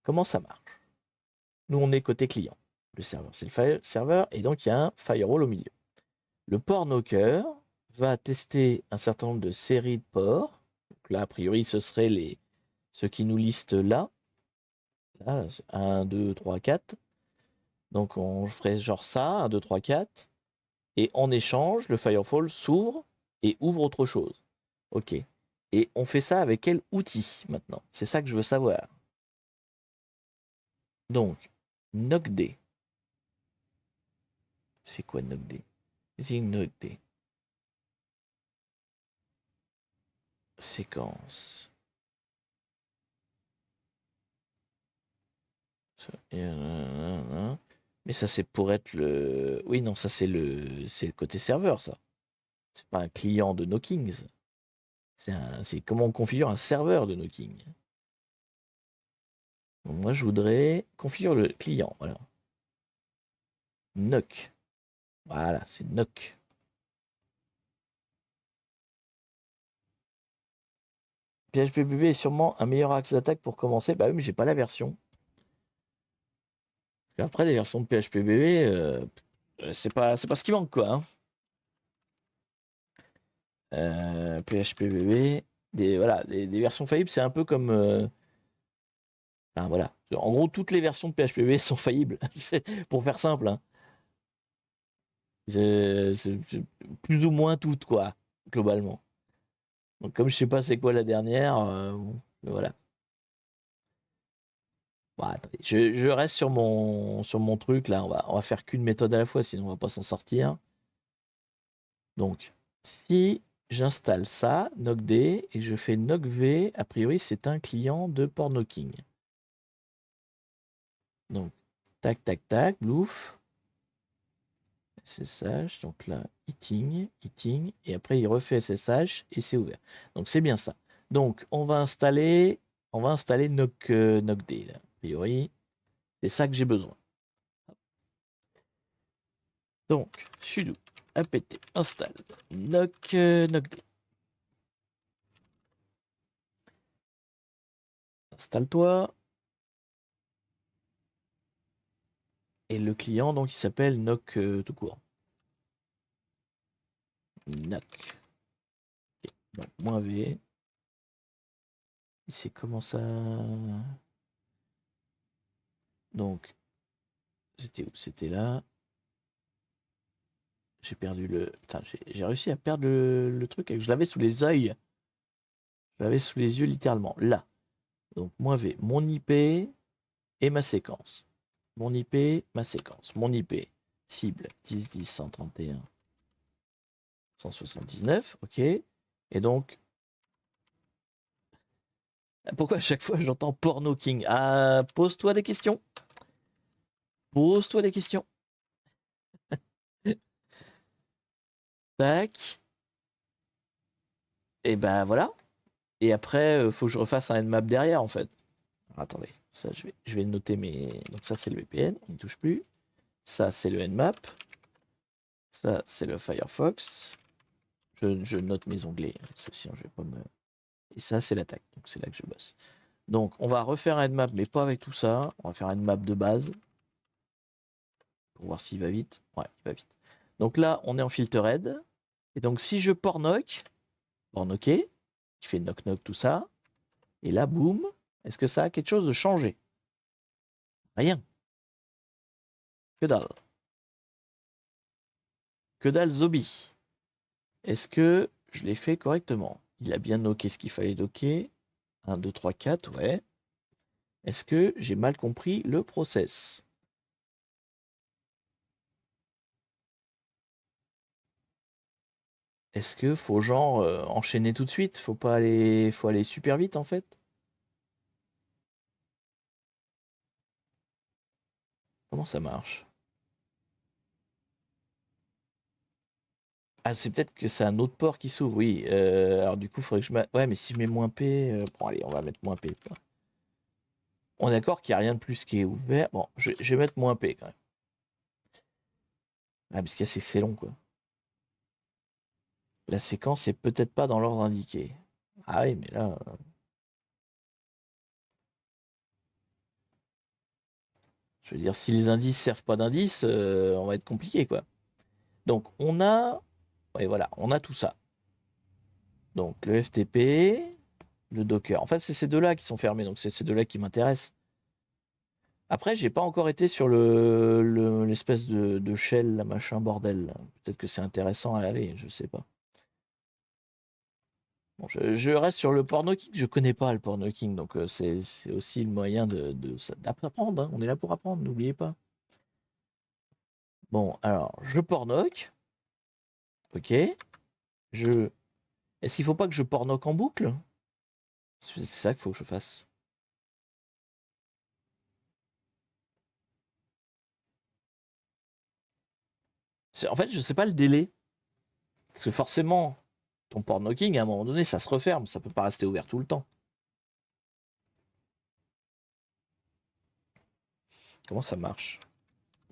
comment ça marche? Nous, on est côté client. Le serveur, c'est le serveur, et donc il y a un firewall au milieu. Le port knocker va tester un certain nombre de séries de ports. Donc là, a priori, ce seraient ceux qui nous listent là. Là, 1, 2, 3, 4. Donc on ferait genre ça, 1, 2, 3, 4. Et en échange, le firewall s'ouvre et ouvre autre chose. Ok. Et on fait ça avec quel outil maintenant? C'est ça que je veux savoir. Donc, knockd. C'est quoi knockd? C'est knockd. Séquence. Mais ça, c'est pour être le... Oui, non, ça, c'est le côté serveur, ça. C'est pas un client de Knockings. C'est comment on configure un serveur de Knocking. Donc moi, je voudrais configurer le client, voilà. Knock. Voilà, c'est Knock. PHPBB est sûrement un meilleur axe d'attaque pour commencer. Bah oui, mais j'ai pas la version. Après, les versions de PHPBB, c'est pas ce qui manque, quoi. PHPBB, voilà, des versions faillibles, c'est un peu comme... Enfin, voilà. En gros, toutes les versions de PHPBB sont faillibles, pour faire simple. Hein. C'est plus ou moins toutes, quoi, globalement. Donc, comme je sais pas c'est quoi la dernière, bon, voilà. Bon, attendez, je reste sur mon truc, là. On va faire qu'une méthode à la fois, sinon on va pas s'en sortir. Donc, si j'installe ça, knockd, et je fais knockv, a priori, c'est un client de port knocking. Donc, tac, tac, tac, blouf. SSH, donc là, eating, et après il refait SSH et c'est ouvert. Donc c'est bien ça. Donc on va installer knockd, là. A priori, c'est ça que j'ai besoin. Donc, sudo apt install knockd. Installe-toi. Et le client, donc, il s'appelle knock tout court. Knock. Okay. Donc, -v. C'est comment ça? Donc, c'était où? C'était là. J'ai perdu le... Putain, j'ai réussi à perdre le truc. Je l'avais sous les yeux. Je l'avais sous les yeux littéralement. Là. Donc, -v. Mon IP et ma séquence. Mon IP, ma séquence. Mon IP. Cible 10.10.131.179. OK. Et donc... Pourquoi à chaque fois j'entends Porno King? Ah, pose-toi des questions. Pose-toi des questions. Tac. Et ben voilà. Et après, faut que je refasse un Nmap derrière, en fait. Alors, attendez, ça, je vais noter mes... Donc ça, c'est le VPN, on n'y touche plus. Ça, c'est le Nmap. Ça, c'est le Firefox. Je note mes onglets, sinon je vais pas me... Et ça, c'est l'attaque, donc c'est là que je bosse. Donc, on va refaire un Nmap, mais pas avec tout ça. On va faire un Nmap de base. Pour voir s'il va vite. Ouais, il va vite. Donc là, on est en filter red. Et donc, si je pornock, pornoquer, qui fait knock-knock, tout ça. Et là, boum. Est-ce que ça a quelque chose de changé? Rien. Que dalle. Que dalle, Zombie. Est-ce que je l'ai fait correctement? Il a bien knocké ce qu'il fallait knocker. 1, 2, 3, 4, ouais. Est-ce que j'ai mal compris le process? Est-ce que faut genre enchaîner tout de suite? Faut aller super vite en fait? Comment ça marche? Ah, c'est peut-être que c'est un autre port qui s'ouvre, oui. Alors du coup, il faudrait que je mette... Ouais, mais si je mets moins P... Bon, allez, on va mettre moins P. On est d'accord qu'il n'y a rien de plus qui est ouvert. Bon, je vais mettre moins P quand même. Ah, parce que c'est long, quoi. La séquence est peut-être pas dans l'ordre indiqué. Ah oui, mais là... Je veux dire, si les indices servent pas d'indices, on va être compliqué, quoi. Donc, on a... Ouais, voilà, on a tout ça. Donc, le FTP, le Docker. En fait, c'est ces deux-là qui sont fermés, donc c'est ces deux-là qui m'intéressent. Après, j'ai pas encore été sur l'espèce de shell, la machin bordel. Peut-être que c'est intéressant à aller, je sais pas. Bon, je reste sur le Porno King, je connais pas le Porno King, donc c'est aussi le moyen d'apprendre, hein. On est là pour apprendre, n'oubliez pas. Bon, alors, je pornoc. Ok. Je... Est-ce qu'il faut pas que je pornoc en boucle? C'est ça qu'il faut que je fasse. En fait, je sais pas le délai. Parce que forcément, ton pornocking, à un moment donné, ça se referme. Ça peut pas rester ouvert tout le temps. Comment ça marche?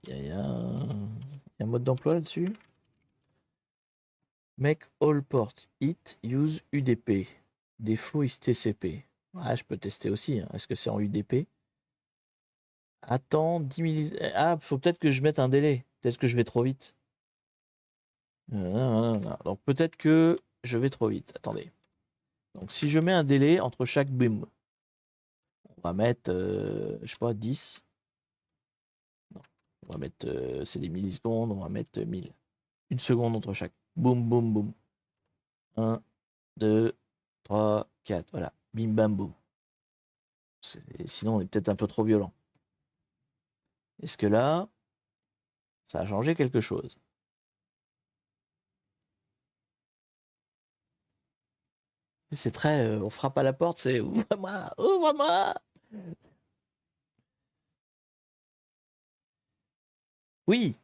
Il y a un mode d'emploi là-dessus? Make all ports it use UDP. Défaut is TCP. Ah, je peux tester aussi, hein. Est-ce que c'est en UDP? Attends, 10 milli... Ah, faut peut-être que je mette un délai. Peut-être que je vais trop vite. Donc peut-être que je vais trop vite. Attendez. Donc si je mets un délai entre chaque boom, on va mettre, je sais pas, 10. Non. On va mettre, c'est des millisecondes, on va mettre 1000. Une seconde entre chaque. Boum, boum, boum. 1, 2, 3, 4. Voilà. Bim, bam, boum. Sinon, on est peut-être un peu trop violent. Est-ce que là, ça a changé quelque chose? C'est très, on frappe à la porte, c'est ouvre-moi, ouvre-moi. Oui,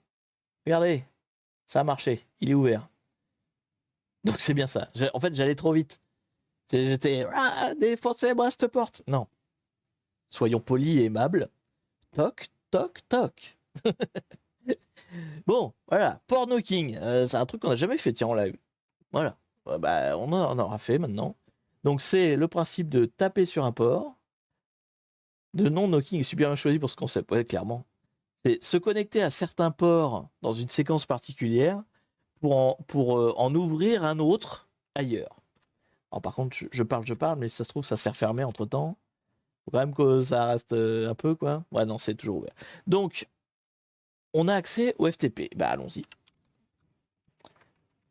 regardez, ça a marché, il est ouvert. Donc c'est bien ça. En fait, j'allais trop vite. J'étais, défoncez-moi cette porte. Non, soyons polis et aimables. Toc, toc, toc. Bon, voilà, Porno King, c'est un truc qu'on n'a jamais fait, tiens, on l'a eu. Voilà, bah, on en aura fait maintenant. Donc c'est le principe de taper sur un port. De non-knocking est super bien choisi pour ce concept, ouais, clairement. C'est se connecter à certains ports dans une séquence particulière pour en ouvrir un autre ailleurs. Alors par contre, je parle, mais si ça se trouve, ça s'est refermé entre-temps. Faut quand même que ça reste un peu, quoi. Ouais, non, c'est toujours ouvert. Donc, on a accès au FTP. Bah, allons-y.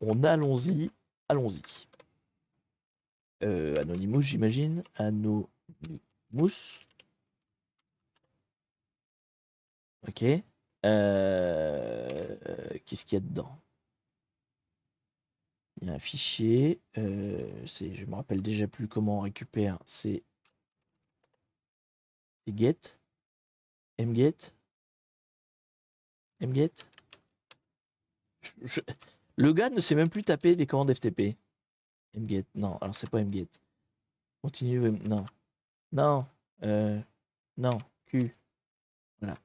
Allons-y. Allons-y. Anonymous, j'imagine. Anonymous. Ok. Qu'est-ce qu'il y a dedans? Il y a un fichier. Je me rappelle déjà plus comment on récupère. C'est get. Mget. mget. Le gars ne sait même plus taper les commandes FTP. Mget, non, alors c'est pas mget. Continue, non. Non, non, Q. Voilà.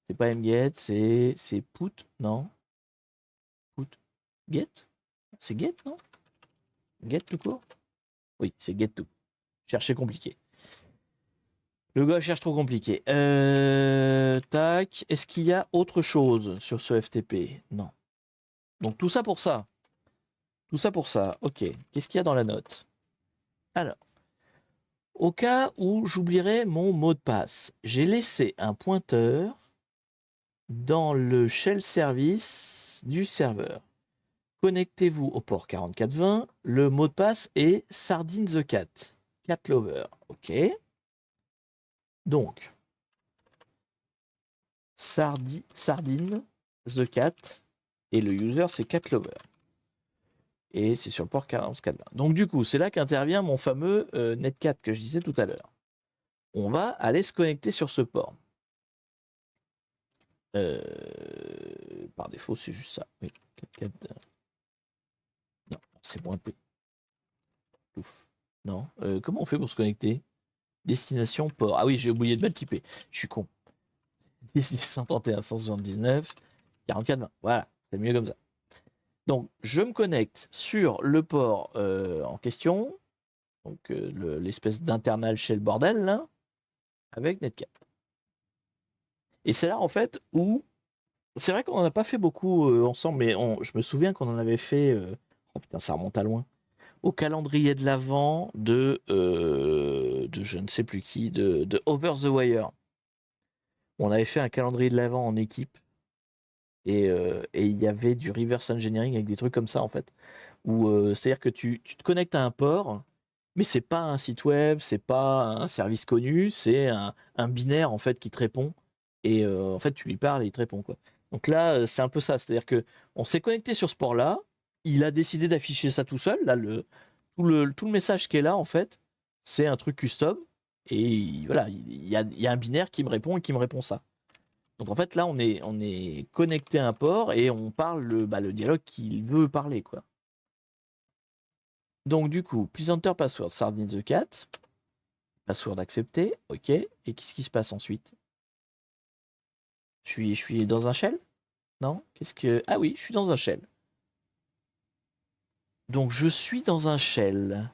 C'est pas mget, c'est put, non. Put. Get. C'est get, non. Get tout court. Oui, c'est get tout. Chercher compliqué. Le gars cherche trop compliqué. Tac. Est-ce qu'il y a autre chose sur ce FTP? Non. Donc tout ça pour ça. Tout ça pour ça. Ok. Qu'est-ce qu'il y a dans la note? Alors, au cas où j'oublierais mon mot de passe, j'ai laissé un pointeur dans le shell service du serveur. Connectez-vous au port 4420. Le mot de passe est Sardine the Cat. Cat Lover. Ok. Donc, Sardine the Cat. Et le user, c'est Cat Lover. Et c'est sur le port 4420. Donc, du coup, c'est là qu'intervient mon fameux Netcat que je disais tout à l'heure. On va aller se connecter sur ce port. Par défaut, c'est juste ça. Oui. Non, c'est moins peu. Ouf. Non. Comment on fait pour se connecter? Destination port. Ah oui, j'ai oublié de mal typer. Je suis con. 131 179 44 20. Voilà, c'est mieux comme ça. Donc, je me connecte sur le port en question, donc l'espèce d'internal chez le bordel, là, avec Netcat. Et c'est là, en fait, où... C'est vrai qu'on n'en a pas fait beaucoup ensemble, mais je me souviens qu'on en avait fait... Oh putain, ça remonte à loin. Au calendrier de l'Avent de je ne sais plus qui, de Over the Wire. On avait fait un calendrier de l'Avent en équipe. Et il y avait du reverse engineering avec des trucs comme ça, en fait. Où c'est-à-dire que tu te connectes à un port, mais c'est pas un site web, c'est pas un service connu, c'est un binaire, en fait, qui te répond. Et en fait, tu lui parles et il te répond, quoi. Donc là, c'est un peu ça. C'est-à-dire que on s'est connecté sur ce port-là. Il a décidé d'afficher ça tout seul. Là, tout le message qui est là, en fait, c'est un truc custom. Et voilà, il y a un binaire qui me répond et qui me répond ça. Donc en fait là on est connecté à un port et on parle le dialogue qu'il veut parler, quoi. Donc du coup, please enter password Sardine the Cat, password accepté, ok. Et qu'est-ce qui se passe ensuite? Je suis dans un shell? Non? Qu'est-ce que... Ah oui, je suis dans un shell. Donc je suis dans un shell.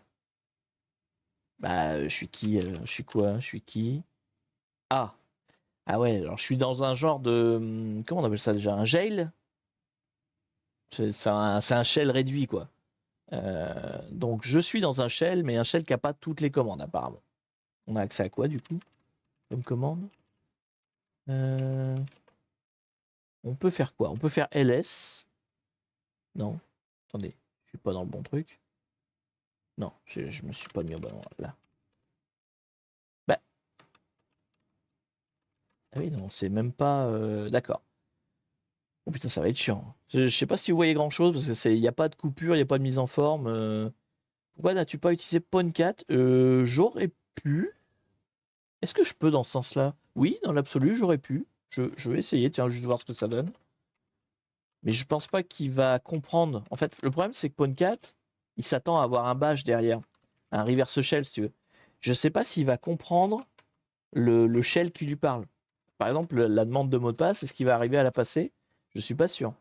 Bah je suis qui? Je suis quoi? Je suis qui? Ah! Ah ouais, alors je suis dans un genre de... Comment on appelle ça déjà? Un jail? C'est un shell réduit, quoi. Donc je suis dans un shell, mais un shell qui n'a pas toutes les commandes apparemment. On a accès à quoi du coup comme commande? On peut faire quoi? On peut faire ls. Non. Attendez, je suis pas dans le bon truc. Non, je me suis pas mis au bon endroit là. Bah. Ah oui, non, c'est même pas... D'accord. Oh putain, ça va être chiant. Je sais pas si vous voyez grand chose, parce qu'il n'y a pas de coupure, il n'y a pas de mise en forme. Pourquoi n'as-tu pas utilisé Poncat? J'aurais pu. Est-ce que je peux dans ce sens-là? Oui, dans l'absolu, j'aurais pu. Je vais essayer, tiens, juste voir ce que ça donne. Mais je pense pas qu'il va comprendre. En fait, le problème, c'est que Poncat, il s'attend à avoir un bash derrière. Un reverse shell, si tu veux. Je sais pas s'il va comprendre le shell qui lui parle. Par exemple, la demande de mot de passe, est-ce qu'il va arriver à la passer? Je suis pas sûr.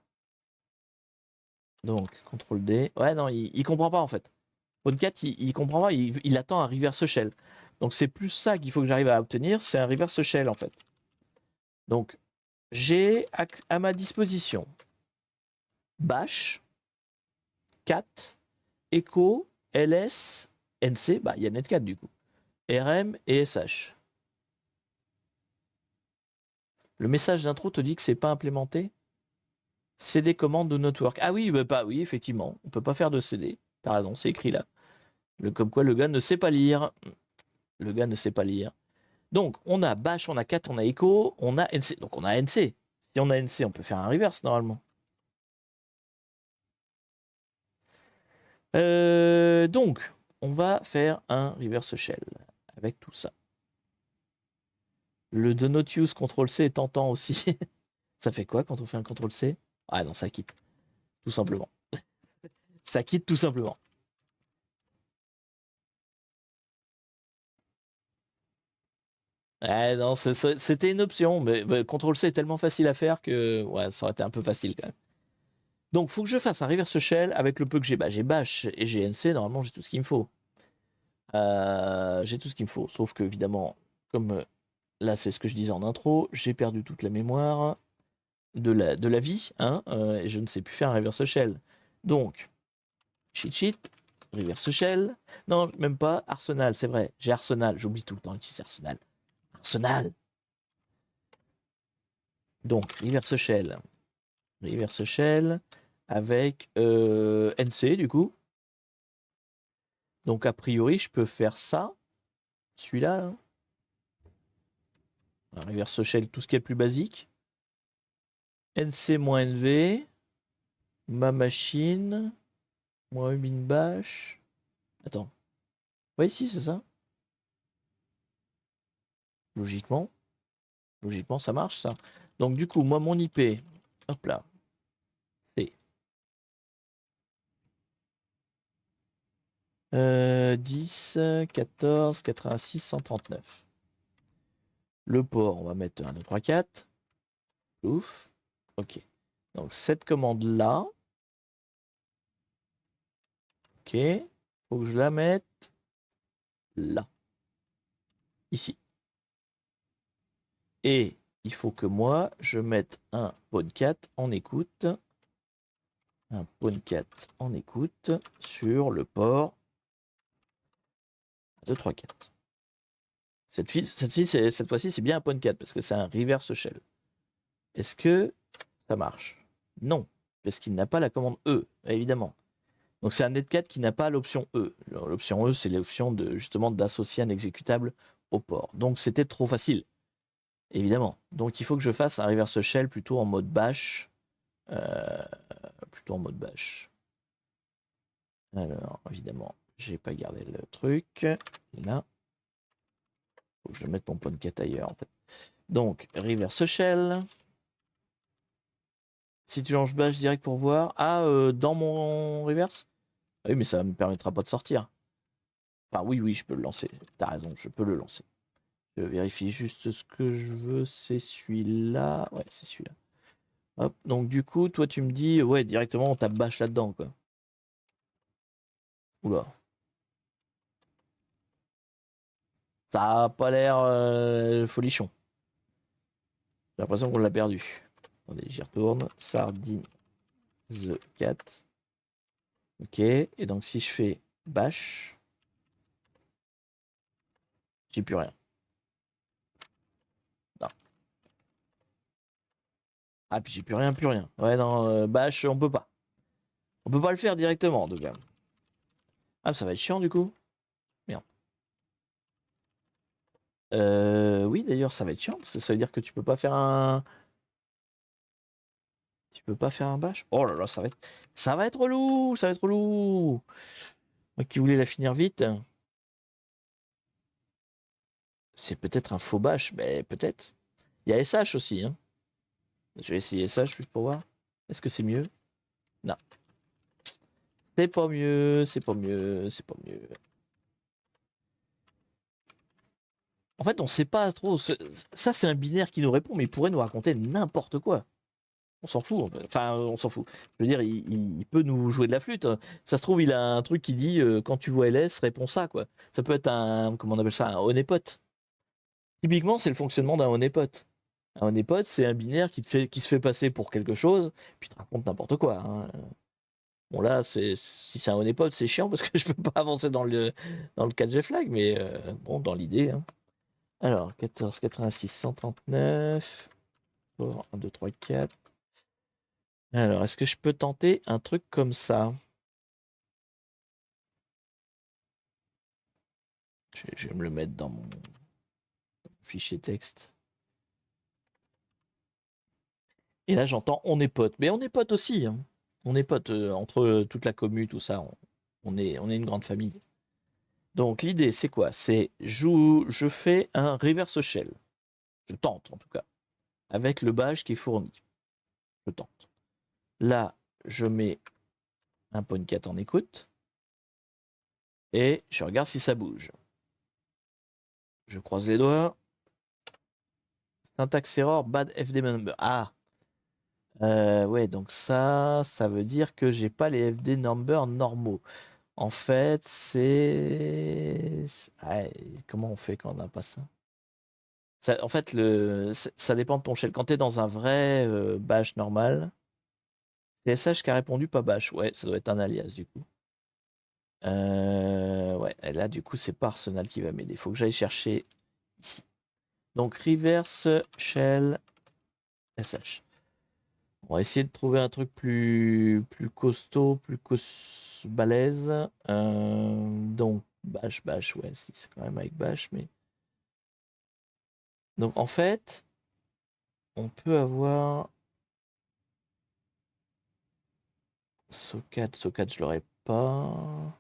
Donc, CTRL D. Ouais, non, il comprend pas, en fait. Poncat, il comprend pas, il attend un reverse shell. Donc, c'est plus ça qu'il faut que j'arrive à obtenir, c'est un reverse shell, en fait. Donc, j'ai à ma disposition bash, cat, echo, ls, nc, bah il y a netcat du coup, rm et sh. Le message d'intro te dit que c'est pas implémenté. CD commande de network. Ah oui, bah oui, effectivement, on peut pas faire de CD. T'as raison, c'est écrit là. Comme quoi le gars ne sait pas lire. Le gars ne sait pas lire. Donc on a bash, on a cat, on a echo, on a nc. Donc on a nc. Si on a nc, on peut faire un reverse normalement. Donc, on va faire un reverse shell avec tout ça. Le do not use CTRL C est tentant aussi. Ça fait quoi quand on fait un CTRL-C? Ah non, ça quitte. Tout simplement. Ça quitte tout simplement. Ah non, c'était une option, mais CTRL-C est tellement facile à faire que ouais, ça aurait été un peu facile quand même. Donc, il faut que je fasse un reverse shell avec le peu que j'ai. Bah, j'ai bash et j'ai NC, normalement j'ai tout ce qu'il me faut. J'ai tout ce qu'il me faut, sauf que évidemment, comme là c'est ce que je disais en intro, j'ai perdu toute la mémoire de la vie, hein, et je ne sais plus faire un reverse shell. Donc, cheat sheet, reverse shell, non, même pas, Arsenal, c'est vrai, j'ai Arsenal, j'oublie tout le temps d'utiliser Arsenal. Arsenal. Donc, reverse shell avec NC du coup. Donc, a priori, je peux faire ça, celui-là, hein. Un reverse shell, tout ce qui est le plus basique. NC-NV, ma machine, moins une bash. Attends. Oui, si, c'est ça. Logiquement. Logiquement, ça marche, ça. Donc, du coup, moi, mon IP, hop là, c'est 10, 14, 86, 139. Le port, on va mettre 1, 2, 3, 4. Ouf. OK. Donc, cette commande-là, OK, faut que je la mette là, ici. Et il faut que moi, je mette un podcast en écoute. Un podcast en écoute sur le port 2, 3, 4. Cette fois-ci, c'est bien un podcast parce que c'est un reverse shell. Est-ce que ça marche? Non, parce qu'il n'a pas la commande E, évidemment. Donc c'est un netcat qui n'a pas l'option E. L'option E, c'est l'option de justement d'associer un exécutable au port. Donc c'était trop facile, évidemment. Donc il faut que je fasse un reverse shell plutôt en mode bash. Plutôt en mode bash. Alors, évidemment, j'ai pas gardé le truc. Là. Faut que je mette mon podcast ailleurs, en fait. Donc, reverse shell. Si tu lances bash direct pour voir. Ah, dans mon reverse? Oui, mais ça me permettra pas de sortir. Enfin, oui, je peux le lancer. T'as raison, je peux le lancer. Je vérifie juste ce que je veux. C'est celui-là. Ouais, c'est celui-là. Hop, donc du coup, toi, tu me dis, ouais, directement, on tape bash là-dedans, quoi. Oula. Ça a pas l'air folichon. J'ai l'impression qu'on l'a perdu. Attendez, j'y retourne. Sardine the cat. Ok. Et donc si je fais bash, j'ai plus rien. Non. Ah, puis j'ai plus rien, plus rien. Ouais, non, bash, on peut pas. On peut pas le faire directement, en tout cas. Ah, ça va être chiant, du coup. Merde. Oui, d'ailleurs, ça va être chiant, parce que ça veut dire que tu peux pas faire un... Tu peux pas faire un bash. Oh là là, ça va être relou, ça va être relou. Moi qui voulais la finir vite. C'est peut-être un faux bash, mais peut-être. Il y a SH aussi, hein. Je vais essayer SH juste pour voir. Est-ce que c'est mieux? Non. C'est pas mieux, c'est pas mieux, c'est pas mieux. En fait, on sait pas trop. Ça, c'est un binaire qui nous répond, mais il pourrait nous raconter n'importe quoi. On s'en fout. Enfin, on s'en fout. Je veux dire, il peut nous jouer de la flûte. Ça se trouve, il a un truc qui dit quand tu vois LS, réponds ça, quoi. Ça peut être un, comment on appelle ça, un honeypot. Typiquement, c'est le fonctionnement d'un honeypot. Un honeypot, c'est un binaire qui se fait passer pour quelque chose, puis te raconte n'importe quoi, hein. Bon là, si c'est un honeypot, c'est chiant parce que je peux pas avancer dans le 4G flag, mais bon, dans l'idée, hein. Alors, 14, 86, 139. Bon, 1, 2, 3, 4. Alors, est-ce que je peux tenter un truc comme ça? Je vais me le mettre dans mon fichier texte. Et là, j'entends on est potes. Mais on est potes aussi, hein. On est potes entre toute la commu, tout ça. On est une grande famille. Donc, l'idée, c'est quoi? C'est je fais un reverse shell. Je tente, en tout cas. Avec le bash qui est fourni. Je tente. Là, je mets un PON4 en écoute. Et je regarde si ça bouge. Je croise les doigts. Syntax error, bad FD number. Ah, ouais, donc ça veut dire que j'ai pas les FD numbers normaux. En fait, c'est... Ah, comment on fait quand on n'a pas ça? En fait, ça dépend de ton shell. Quand tu es dans un vrai bash normal, c'est SH qui a répondu pas bash. Ouais, ça doit être un alias du coup. Ouais, et là du coup, c'est pas Arsenal qui va m'aider. Il faut que j'aille chercher ici. Donc reverse shell SH. On va essayer de trouver un truc plus costaud, balèze. Donc, bash, ouais, si, c'est quand même avec bash, mais. Donc, en fait, on peut avoir. Socat, je l'aurais pas.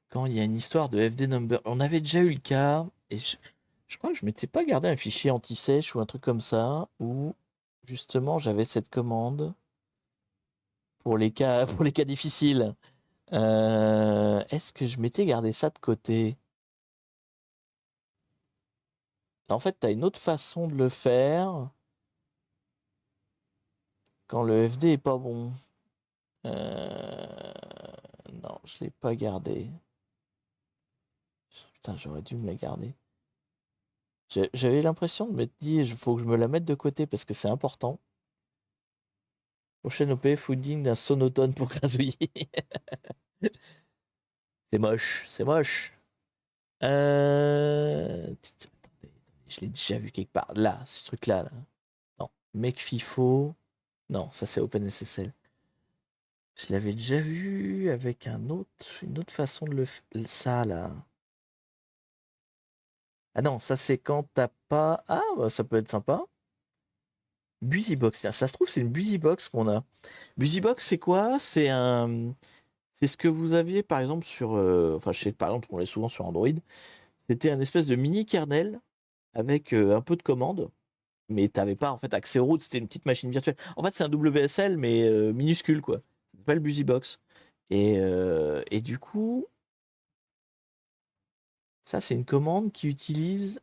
Quand il y a une histoire de FD number. On avait déjà eu le cas, et je crois que je m'étais pas gardé un fichier anti-sèche ou un truc comme ça, où justement j'avais cette commande pour les cas difficiles. Est-ce que je m'étais gardé ça de côté? En fait, tu as une autre façon de le faire quand le FD est pas bon. Non, je l'ai pas gardé. Putain, j'aurais dû me la garder. J'avais l'impression de m'être dit, il faut que je me la mette de côté parce que c'est important. Prochaine OP, fooding d'un sonotone pour grazouiller. C'est moche, c'est moche. Attendez, je l'ai déjà vu quelque part. Là, ce truc-là. Là. Non, mec FIFO. Non, ça c'est OpenSSL. Je l'avais déjà vu avec une autre façon de ça là. Ah non, ça c'est quand t'as pas. Ah, bah, ça peut être sympa. Busybox, tiens, ça se trouve c'est une Busybox qu'on a. Busybox c'est quoi? C'est ce que vous aviez par exemple sur. Enfin, je sais que par exemple on l'a souvent sur Android. C'était un espèce de mini kernel avec un peu de commandes, mais t'avais pas en fait accès au root. C'était une petite machine virtuelle. En fait, c'est un WSL mais minuscule quoi. Ça s'appelle Busybox. Et du coup, ça, c'est une commande qui utilise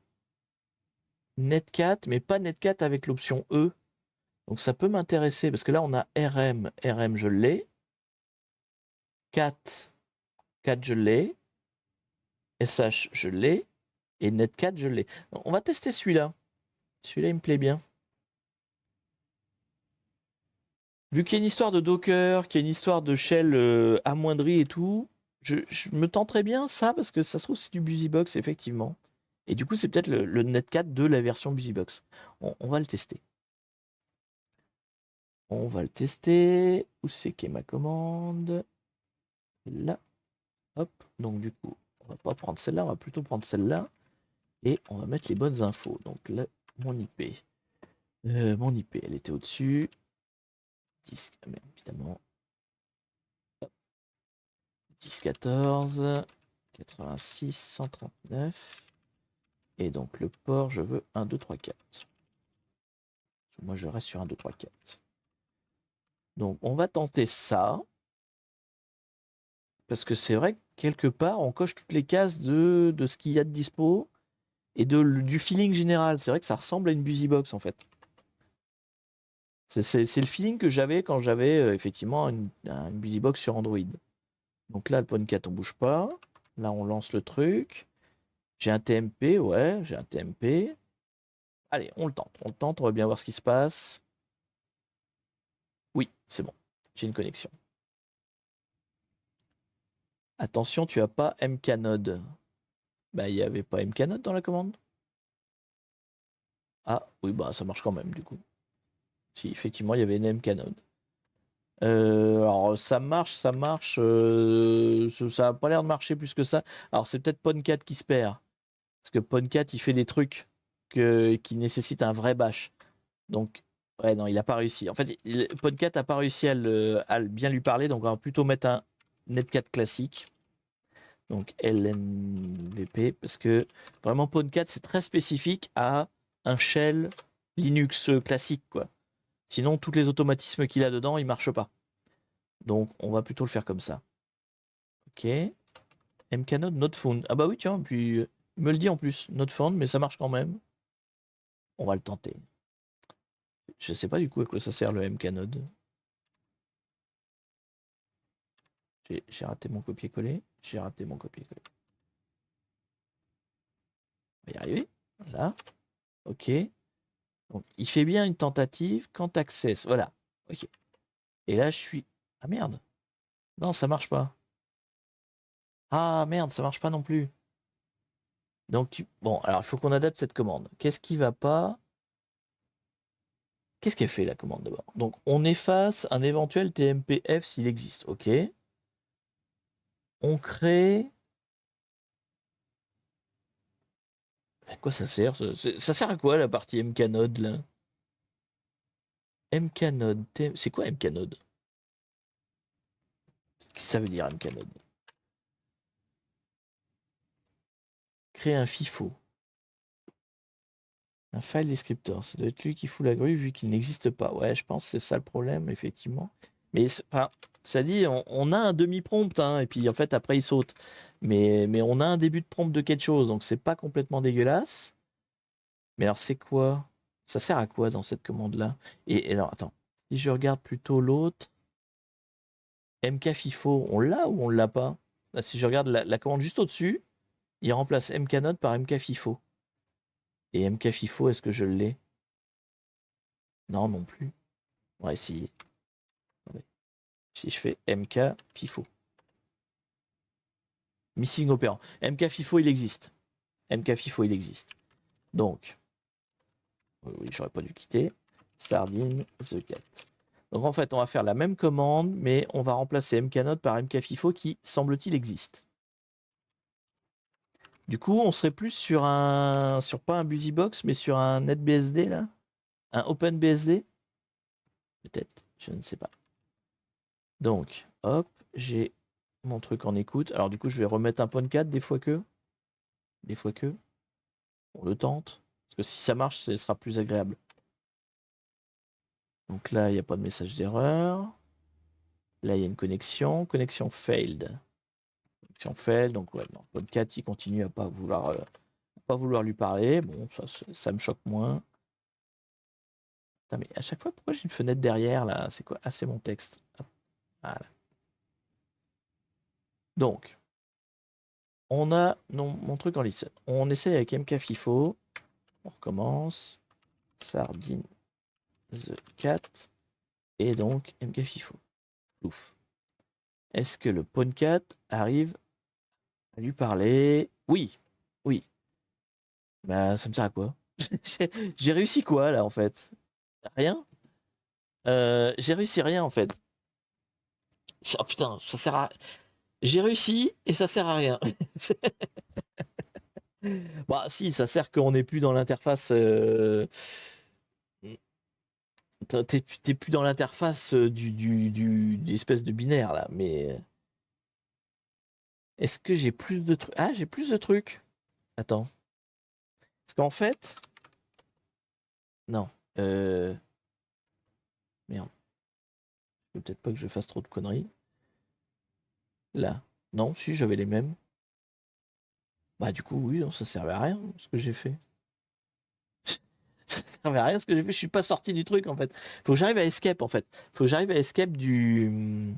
Netcat, mais pas Netcat avec l'option E. Donc ça peut m'intéresser, parce que là, on a RM. RM, je l'ai. Cat, Cat, je l'ai. SH, je l'ai. Et Netcat, je l'ai. On va tester celui-là. Celui-là, il me plaît bien. Vu qu'il y a une histoire de Docker, qu'il y a une histoire de shell amoindrie et tout, je me tenterais bien ça, parce que ça se trouve, c'est du Busybox, effectivement. Et du coup, c'est peut-être le Netcat de la version Busybox. On va le tester. On va le tester. Où c'est qu'est ma commande? Là. Hop. Donc du coup, on va pas prendre celle-là, on va plutôt prendre celle-là. Et on va mettre les bonnes infos. Donc là, mon IP. Mon IP, elle était au-dessus. 10, évidemment. 10, 14, 86, 139. Et donc le port, je veux 1, 2, 3, 4. Moi, je reste sur 1, 2, 3, 4. Donc on va tenter ça. Parce que c'est vrai que quelque part, on coche toutes les cases de ce qu'il y a de dispo et du feeling général. C'est vrai que ça ressemble à une Busybox en fait. C'est le feeling que j'avais quand j'avais effectivement une Busybox sur Android. Donc là, le PON4, on bouge pas. Là, on lance le truc. J'ai un TMP, ouais, j'ai un TMP. Allez, on le tente, on va bien voir ce qui se passe. Oui, c'est bon, j'ai une connexion. Attention, tu as pas mknode. Bah, il n'y avait pas mknode dans la commande. Ah, oui, bah ça marche quand même du coup. Si, effectivement, il y avait une mknode. Alors ça marche, ça a pas l'air de marcher plus que ça. Alors c'est peut-être PON4 qui se perd. Parce que PON4, il fait des trucs qui nécessitent un vrai bash. Donc, ouais, non, il a pas réussi. En fait, PON4 a pas réussi à bien lui parler, donc on va plutôt mettre un Netcat classique. Donc LNVP, parce que vraiment PON4, c'est très spécifique à un shell Linux classique, quoi. Sinon, tous les automatismes qu'il a dedans, ils marchent pas. Donc, on va plutôt le faire comme ça. Ok. Mknode not found. Ah bah oui, tiens, puis il me le dit en plus. Not found, mais ça marche quand même. On va le tenter. Je sais pas du coup à quoi ça sert le mknode. J'ai raté mon copier-coller. J'ai raté mon copier-coller. On va y arriver. Voilà. Ok. Donc, il fait bien une tentative quand access. Voilà. Ok. Et là, je suis. Ah merde. Non, ça marche pas. Ah merde, ça marche pas non plus. Donc, bon, alors il faut qu'on adapte cette commande. Qu'est-ce qui va pas? Qu'est-ce qu'elle fait la commande d'abord? Donc, on efface un éventuel TMPF s'il existe. Ok. On crée. À quoi ça sert? Ça sert à quoi la partie mknode là? Mknode. C'est quoi mknode? Qu'est-ce que ça veut dire mknode? Créer un FIFO. Un file descriptor. Ça doit être lui qui fout la grue vu qu'il n'existe pas. Ouais, je pense que c'est ça le problème, effectivement. Mais enfin, ça dit, on a un demi-prompt, hein, et puis en fait, après, il saute. Mais on a un début de prompt de quelque chose, donc c'est pas complètement dégueulasse. Mais alors, c'est quoi? Ça sert à quoi dans cette commande-là? Et alors, attends. Si je regarde plutôt l'autre, mkfifo, on l'a ou on l'a pas? Là, si je regarde la commande juste au-dessus, il remplace mknode par mkfifo. Et mkfifo, est-ce que je l'ai? Non, non plus. On va essayer. Attendez. Si je fais mk FIFO. Missing opérant. MK FIFO, il existe. MK FIFO, il existe. Donc, oui, j'aurais pas dû quitter. Sardine, the cat. Donc en fait, on va faire la même commande, mais on va remplacer mknode par mkfifo qui, semble-t-il, existe. Du coup, on serait plus sur un, sur pas un BusyBox, mais sur un NetBSD là, un OpenBSD, peut-être, je ne sais pas. Donc, hop, j'ai mon truc en écoute. Alors du coup, je vais remettre un point 4 des fois que. On le tente. Parce que si ça marche, ce sera plus agréable. Donc là, il n'y a pas de message d'erreur. Là, il y a une connexion. Connexion failed. Connexion failed. Donc ouais, non, podcast, il continue à pas vouloir lui parler. Bon, ça me choque moins. Putain, mais à chaque fois, pourquoi j'ai une fenêtre derrière là? C'est quoi? Ah, c'est mon texte. Hop, voilà. Donc, on a mon truc en liste. On essaie avec MKFIFO. On recommence. Sardine the cat. Et donc MKFIFO. Ouf. Est-ce que le Pwn4 arrive à lui parler? Oui, oui. Bah, ça me sert à quoi? J'ai réussi quoi là en fait? Rien? J'ai réussi rien en fait. Oh putain, ça sert à. J'ai réussi et ça sert à rien. Bah si, ça sert qu'on n'est plus dans l'interface. T'es plus dans l'interface du espèce de binaire là, mais est-ce que j'ai plus de trucs? Ah, j'ai plus de trucs. Attends. Parce qu'en fait, non. Merde. Peut-être pas que je fasse trop de conneries. Là. Non, si, j'avais les mêmes. Bah, du coup, oui, non, ça servait à rien, ce que j'ai fait. Ça servait à rien, ce que j'ai fait. Je suis pas sorti du truc, en fait. Faut que j'arrive à escape, en fait. Faut que j'arrive à escape du.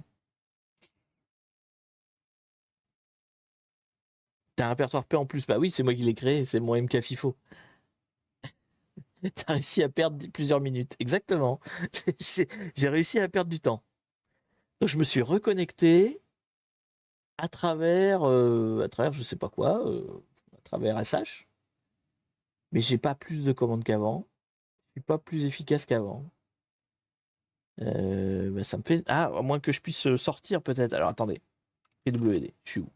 T'as un répertoire P en plus. Bah oui, c'est moi qui l'ai créé, c'est mon MK FIFO. T'as réussi à perdre plusieurs minutes. Exactement. J'ai réussi à perdre du temps. Donc, je me suis reconnecté à travers je sais pas quoi, à travers SH. Mais j'ai pas plus de commandes qu'avant. Je suis pas plus efficace qu'avant. Bah, ça me fait. Ah, à moins que je puisse sortir peut-être. Alors attendez. PWD, je suis où?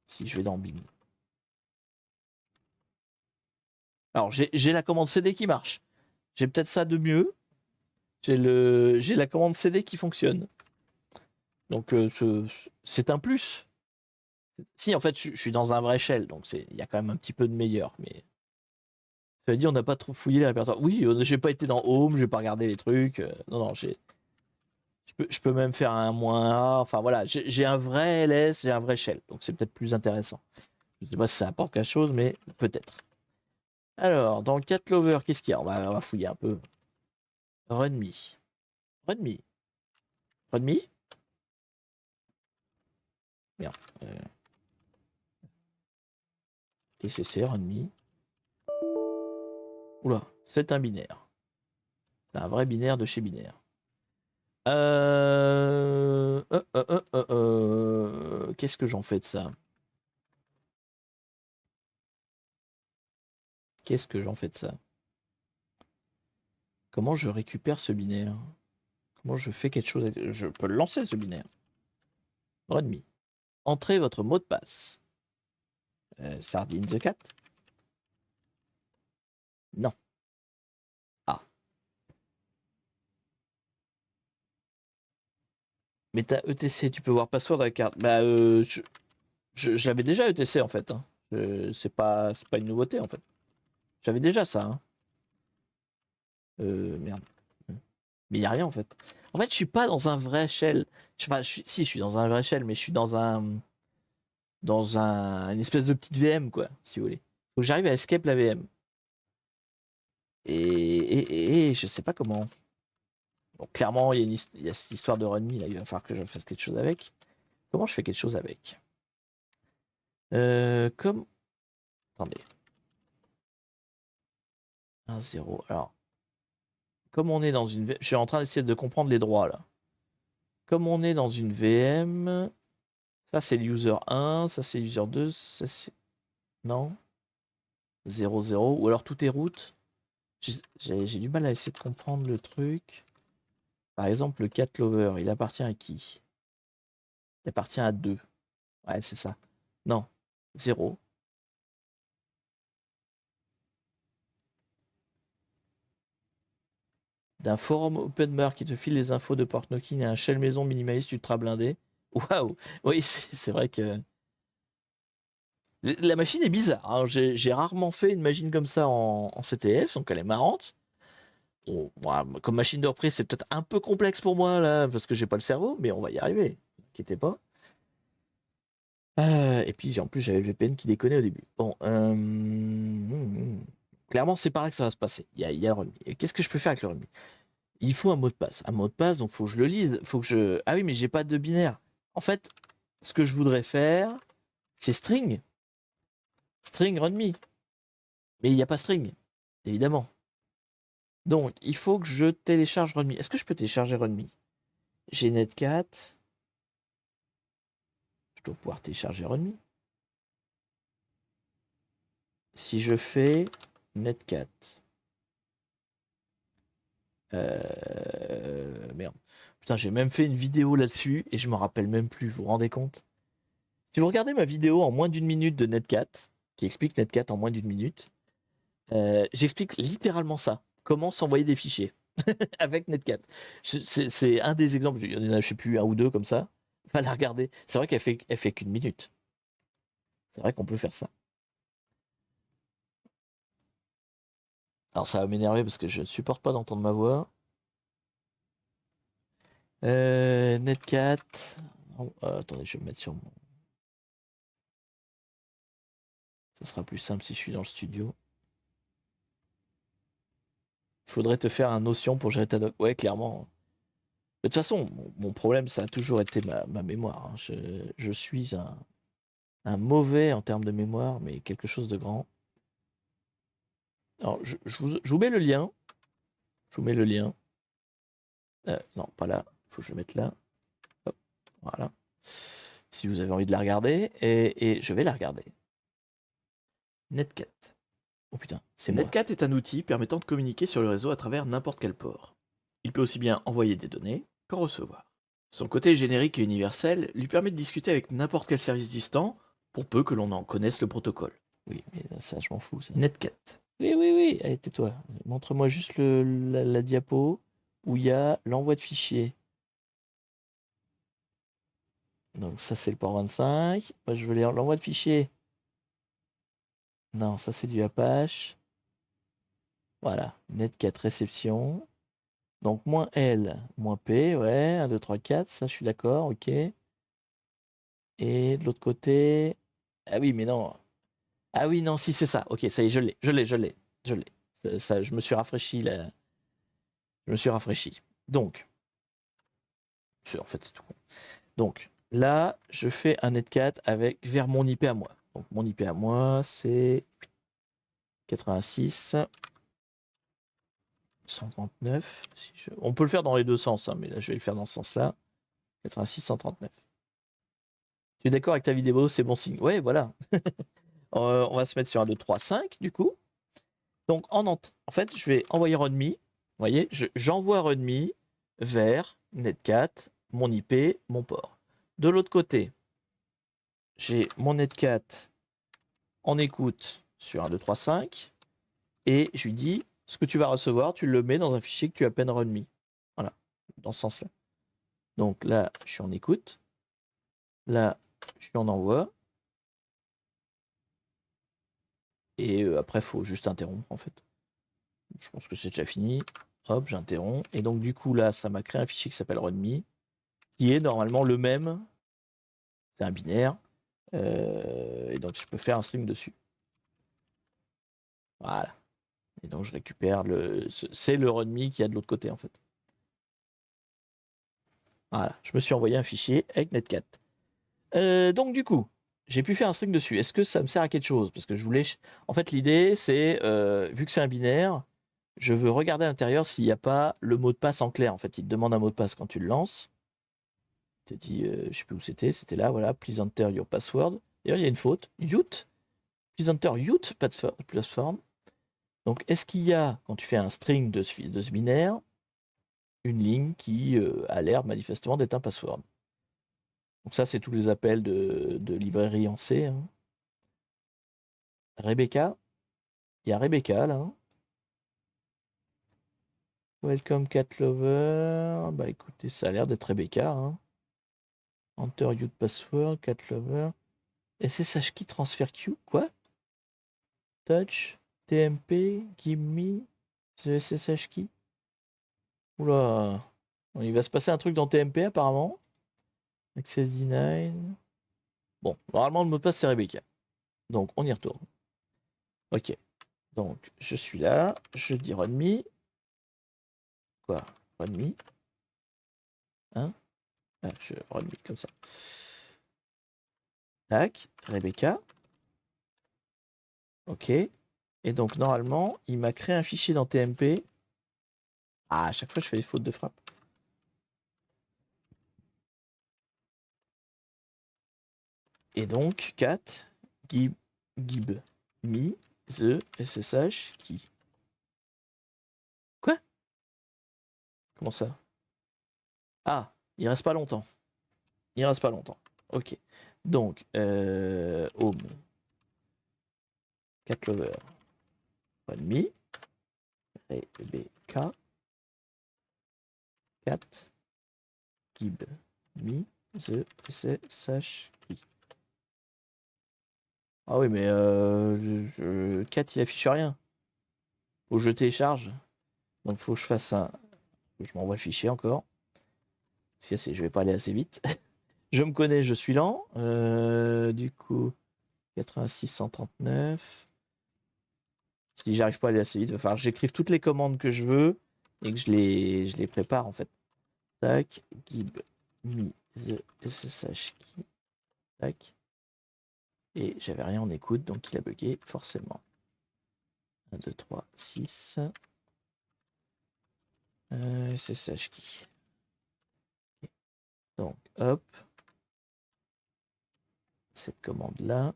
Si je vais dans Bing. Alors j'ai la commande CD qui marche. J'ai peut-être ça de mieux. J'ai la commande CD qui fonctionne. Donc c'est un plus. Si en fait je suis dans un vrai shell, donc il y a quand même un petit peu de meilleur, mais Tu as dit, on n'a pas trop fouillé les répertoires. Oui, j'ai pas été dans Home, j'ai pas regardé les trucs. Non, non, je peux même faire un -A. Enfin voilà, j'ai un vrai LS, j'ai un vrai shell. Donc c'est peut-être plus intéressant. Je sais pas si ça apporte quelque chose, mais peut-être. Alors, dans le cat lover, qu'est-ce qu'il y a? On va fouiller un peu. Runme. Runme. Runme? Merde. TCC, Runme. Oula, c'est un binaire. C'est un vrai binaire de chez binaire. Qu'est-ce que j'en fais de ça? Qu'est-ce que j'en fais de ça? Comment je récupère ce binaire? Comment je fais quelque chose Je peux le lancer, ce binaire. Runme. Entrez votre mot de passe. Sardine the cat? Non. Ah. Mais t'as ETC, tu peux voir password à la carte. Bah, je l'avais déjà ETC en fait. Hein. C'est pas une nouveauté en fait. J'avais déjà ça. Hein. Merde. Mais il n'y a rien en fait. En fait, je suis pas dans un vrai shell. Enfin, si, je suis dans un vrai shell, mais je suis une espèce de petite VM, quoi, si vous voulez. Faut que j'arrive à escape la VM. Et je sais pas comment. Bon, clairement, il y a cette histoire de runme, là, il va falloir que je fasse quelque chose avec. Comment je fais quelque chose avec comme. Attendez. 1, 0. Alors, comme on est dans une VM. Je suis en train d'essayer de comprendre les droits, là. Comme on est dans une VM. Ça, c'est le user 1, ça, c'est le user 2, ça, c'est. Non 0, 0. Ou alors tout est route. J'ai du mal à essayer de comprendre le truc. Par exemple, le cat lover, il appartient à qui? Il appartient à 2. Ouais, c'est ça. Non. 0. D'un forum open qui te file les infos de port knocking et un shell maison minimaliste ultra blindé. Waouh! Oui, c'est vrai que. La machine est bizarre. Hein. J'ai rarement fait une machine comme ça en CTF, donc elle est marrante. Bon, moi, comme machine de reprise, c'est peut-être un peu complexe pour moi là, parce que j'ai pas le cerveau, mais on va y arriver. Ne inquiétez pas. Et puis en plus, j'avais le VPN qui déconnait au début. Bon, clairement, c'est par là que ça va se passer. Il y a le remis. Et qu'est-ce que je peux faire avec le remis? Il faut un mot de passe. Un mot de passe, donc faut que je le lise. Faut que je. Ah oui, mais j'ai pas de binaire. En fait, ce que je voudrais faire, c'est string. String readme. Mais il n'y a pas string, évidemment. Donc, il faut que je télécharge readme. Est-ce que je peux télécharger readme? J'ai netcat. Je dois pouvoir télécharger readme. Si je fais netcat. Merde. Putain, j'ai même fait une vidéo là-dessus et je m'en rappelle même plus. Vous vous rendez compte? Si vous regardez ma vidéo en moins d'une minute de netcat, qui explique netcat en moins d'une minute, j'explique littéralement ça. Comment s'envoyer des fichiers avec netcat. C'est un des exemples. Il y en a, je sais plus, un ou deux comme ça. Enfin, la regarder. C'est vrai elle fait qu'une minute. C'est vrai qu'on peut faire ça. Alors ça va m'énerver parce que je ne supporte pas d'entendre ma voix. Netcat. Oh, attendez, je vais me mettre sur mon. Ça sera plus simple si je suis dans le studio. Il faudrait te faire un Notion pour gérer ta doc. Ouais, clairement. De toute façon, mon problème, ça a toujours été ma mémoire. Hein. Je suis un mauvais en termes de mémoire, mais quelque chose de grand. Alors, je vous mets le lien. Je vous mets le lien. Non, pas là. Il faut que je le mette là. Hop, voilà. Si vous avez envie de la regarder. Et je vais la regarder. Netcat. Oh putain, c'est moi. Netcat est un outil permettant de communiquer sur le réseau à travers n'importe quel port. Il peut aussi bien envoyer des données qu'en recevoir. Son côté générique et universel lui permet de discuter avec n'importe quel service distant, pour peu que l'on en connaisse le protocole. Oui, mais ça, je m'en fous. Ça. Netcat. Oui, oui, oui. Allez, tais-toi. Montre-moi juste la diapo où il y a l'envoi de fichiers. Donc ça, c'est le port 25. Moi, je veux l'envoi de fichiers. Non, ça, c'est du Apache. Voilà, net 4 réception. Donc moins L, moins P, ouais, 1, 2, 3, 4, ça je suis d'accord, ok. Et de l'autre côté. Ah oui, mais non. Ah oui, non, si c'est ça. Ok, ça y est, je l'ai. Je me suis rafraîchi là. Je me suis rafraîchi. Donc, en fait, c'est tout con. Donc, là, je fais un net 4 avec vers mon IP à moi. Donc, mon IP à moi, c'est 86, 139. On peut le faire dans les deux sens, hein, mais là, je vais le faire dans ce sens-là. 86, 139. Tu es d'accord avec ta vidéo? C'est bon signe. Ouais, voilà. On va se mettre sur un 2, 3, 5, du coup. Donc, en fait, je vais envoyer RunMe. Vous voyez, j'envoie RunMe vers Netcat, mon IP, mon port. De l'autre côté, j'ai mon Netcat en écoute sur un 2, 3, 5. Et je lui dis, ce que tu vas recevoir, tu le mets dans un fichier que tu appelles RunMe. Voilà, dans ce sens-là. Donc là, je suis en écoute. Là, je suis en envoi. Et après, il faut juste interrompre, en fait. Je pense que c'est déjà fini. Hop, j'interromps. Et donc, du coup, là, ça m'a créé un fichier qui s'appelle RunMe, qui est normalement le même. C'est un binaire. Et donc, je peux faire un string dessus. Voilà. Et donc, je récupère le. C'est le RunMe qui a de l'autre côté, en fait. Voilà. Je me suis envoyé un fichier avec Netcat. Donc, du coup, j'ai pu faire un string dessus. Est-ce que ça me sert à quelque chose? Parce que je voulais. En fait, l'idée, c'est, vu que c'est un binaire, je veux regarder à l'intérieur s'il n'y a pas le mot de passe en clair. En fait, il te demande un mot de passe quand tu le lances. Il te dit, je sais plus où c'était là, voilà, please enter your password. D'ailleurs, il y a une faute. Yut, please enter yut platform. Donc, est-ce qu'il y a, quand tu fais un string de ce binaire, une ligne qui a l'air manifestement d'être un password? Donc ça, c'est tous les appels de librairie en C, hein. Rebecca, il y a Rebecca là, hein. Welcome cat lover. Bah écoutez, ça a l'air d'être Rebecca, hein. Enter your password, cat lover. SSH key transfer queue, quoi? Touch, TMP, give me the SSH key. Oula, il va se passer un truc dans TMP apparemment. Access denied. Bon, normalement le mot de passe c'est Rebecca. Donc on y retourne. Ok. Donc je suis là, je dis runme. Quoi? Runme. Hein? Ah, je runme comme ça. Tac, Rebecca. Ok. Et donc normalement, il m'a créé un fichier dans TMP. Ah, à chaque fois je fais des fautes de frappe. Et donc, cat gib me the SSH key. Quoi? Comment ça? Ah, il reste pas longtemps. Il reste pas longtemps. Ok. Donc, home, cat lover, me, rebk, cat, gib, me, the SSH key. Ah oui, mais cat, il affiche rien. Faut que je télécharge. Donc, faut que je fasse un. Faut que je m'envoie le fichier encore. Si je vais pas aller assez vite. Je me connais, je suis lent. Du coup, 86 139. Si j'arrive pas à aller assez vite, il va falloir que j'écrive toutes les commandes que je veux et que je les prépare en fait. Tac, gib me the SSH key. Tac. Et j'avais rien en écoute, donc il a bugué forcément. 1, 2, 3, 6. SSH key. Donc, hop. Cette commande-là.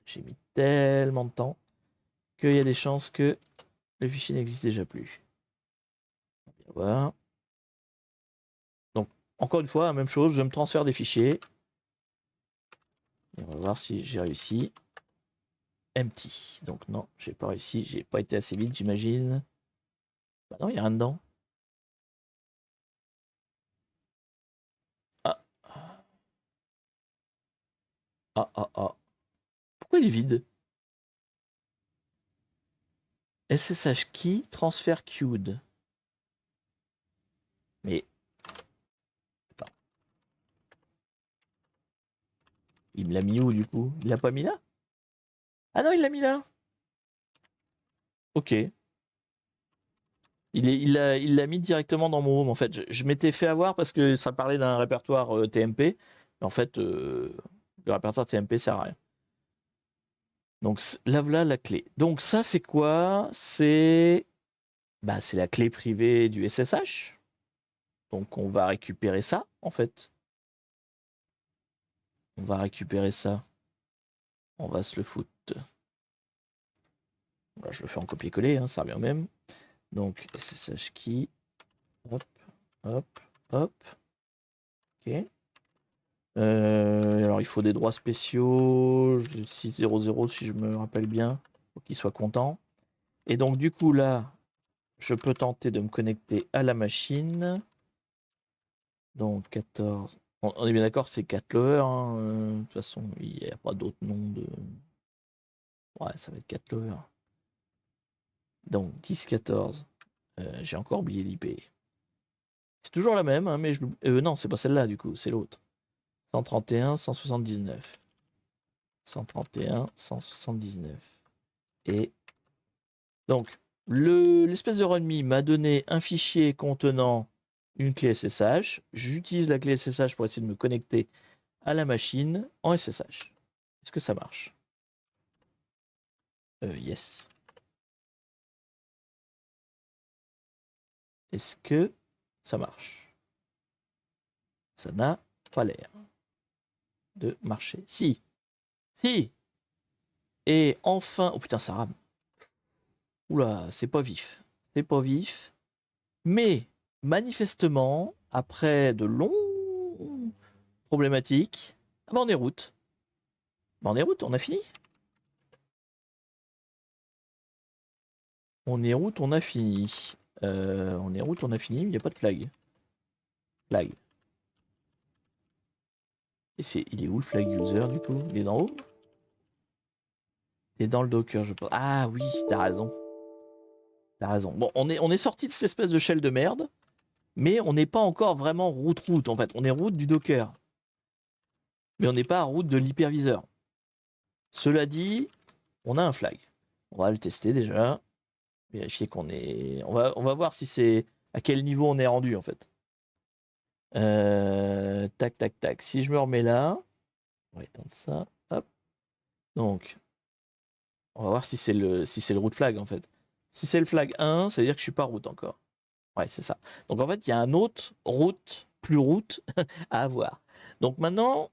J'ai mis tellement de temps qu'il y a des chances que le fichier n'existe déjà plus. On va bien voir. Donc, encore une fois, la même chose, je me transfère des fichiers. Et on va voir si j'ai réussi. Empty. Donc non, j'ai pas réussi, j'ai pas été assez vite, j'imagine. Bah non, il n'y a rien dedans. Ah, ah, ah, ah. Pourquoi il est vide? SSH key transfer queued. Mais attends, il me l'a mis où du coup? Il l'a pas mis là? Ah non, il l'a mis là. Ok. Il l'a mis directement dans mon home en fait. Je m'étais fait avoir parce que ça parlait d'un répertoire TMP. Mais en fait, le répertoire TMP sert à rien. Donc là voilà la clé. Donc ça c'est quoi? C'est la clé privée du SSH. Donc on va récupérer ça en fait. On va récupérer ça. On va se le foutre. Là, je le fais en copier-coller, hein, ça revient au même. Donc SSH key. Hop, hop, hop. Ok. Alors il faut des droits spéciaux. 600 si je me rappelle bien. Faut qu'il soit content. Et donc du coup là, je peux tenter de me connecter à la machine. Donc 14. On est bien d'accord, c'est 4 lovers. Hein. De toute façon, il n'y a pas d'autre nom de. Ouais, ça va être 4 lovers. Donc 10, 14. J'ai encore oublié l'IP. C'est toujours la même, hein, mais non, c'est pas celle-là du coup, c'est l'autre. 131, 179. 131, 179. Et donc, l'espèce de README m'a donné un fichier contenant une clé SSH. J'utilise la clé SSH pour essayer de me connecter à la machine en SSH. Est-ce que ça marche? Yes. Est-ce que ça marche? Ça n'a pas l'air de marcher. Si. Si. Et enfin... Oh putain, ça rame. Oula, c'est pas vif. C'est pas vif. Mais, manifestement, après de longues problématiques, ah bah on est route. Bah on est route, on a fini. On est route, on a fini. On est route, on a fini, il n'y a pas de flag. Flag. Et il est où le flag user du coup? Il est dans haut? Il est dans le Docker, je pense. Ah oui, t'as raison. T'as raison. Bon, on est sorti de cette espèce de shell de merde, mais on n'est pas encore vraiment route en fait. On est route du Docker. Mais on n'est pas à route de l'hyperviseur. Cela dit, on a un flag. On va le tester déjà. Vérifier qu'on est. On va voir si c'est à quel niveau on est rendu en fait. Tac, tac, tac. Si je me remets là, on va éteindre ça. Hop. Donc, on va voir si c'est le root flag en fait. Si c'est le flag 1, ça veut dire que je suis pas route encore. Ouais, c'est ça. Donc en fait, il y a un autre route, plus route à avoir. Donc maintenant,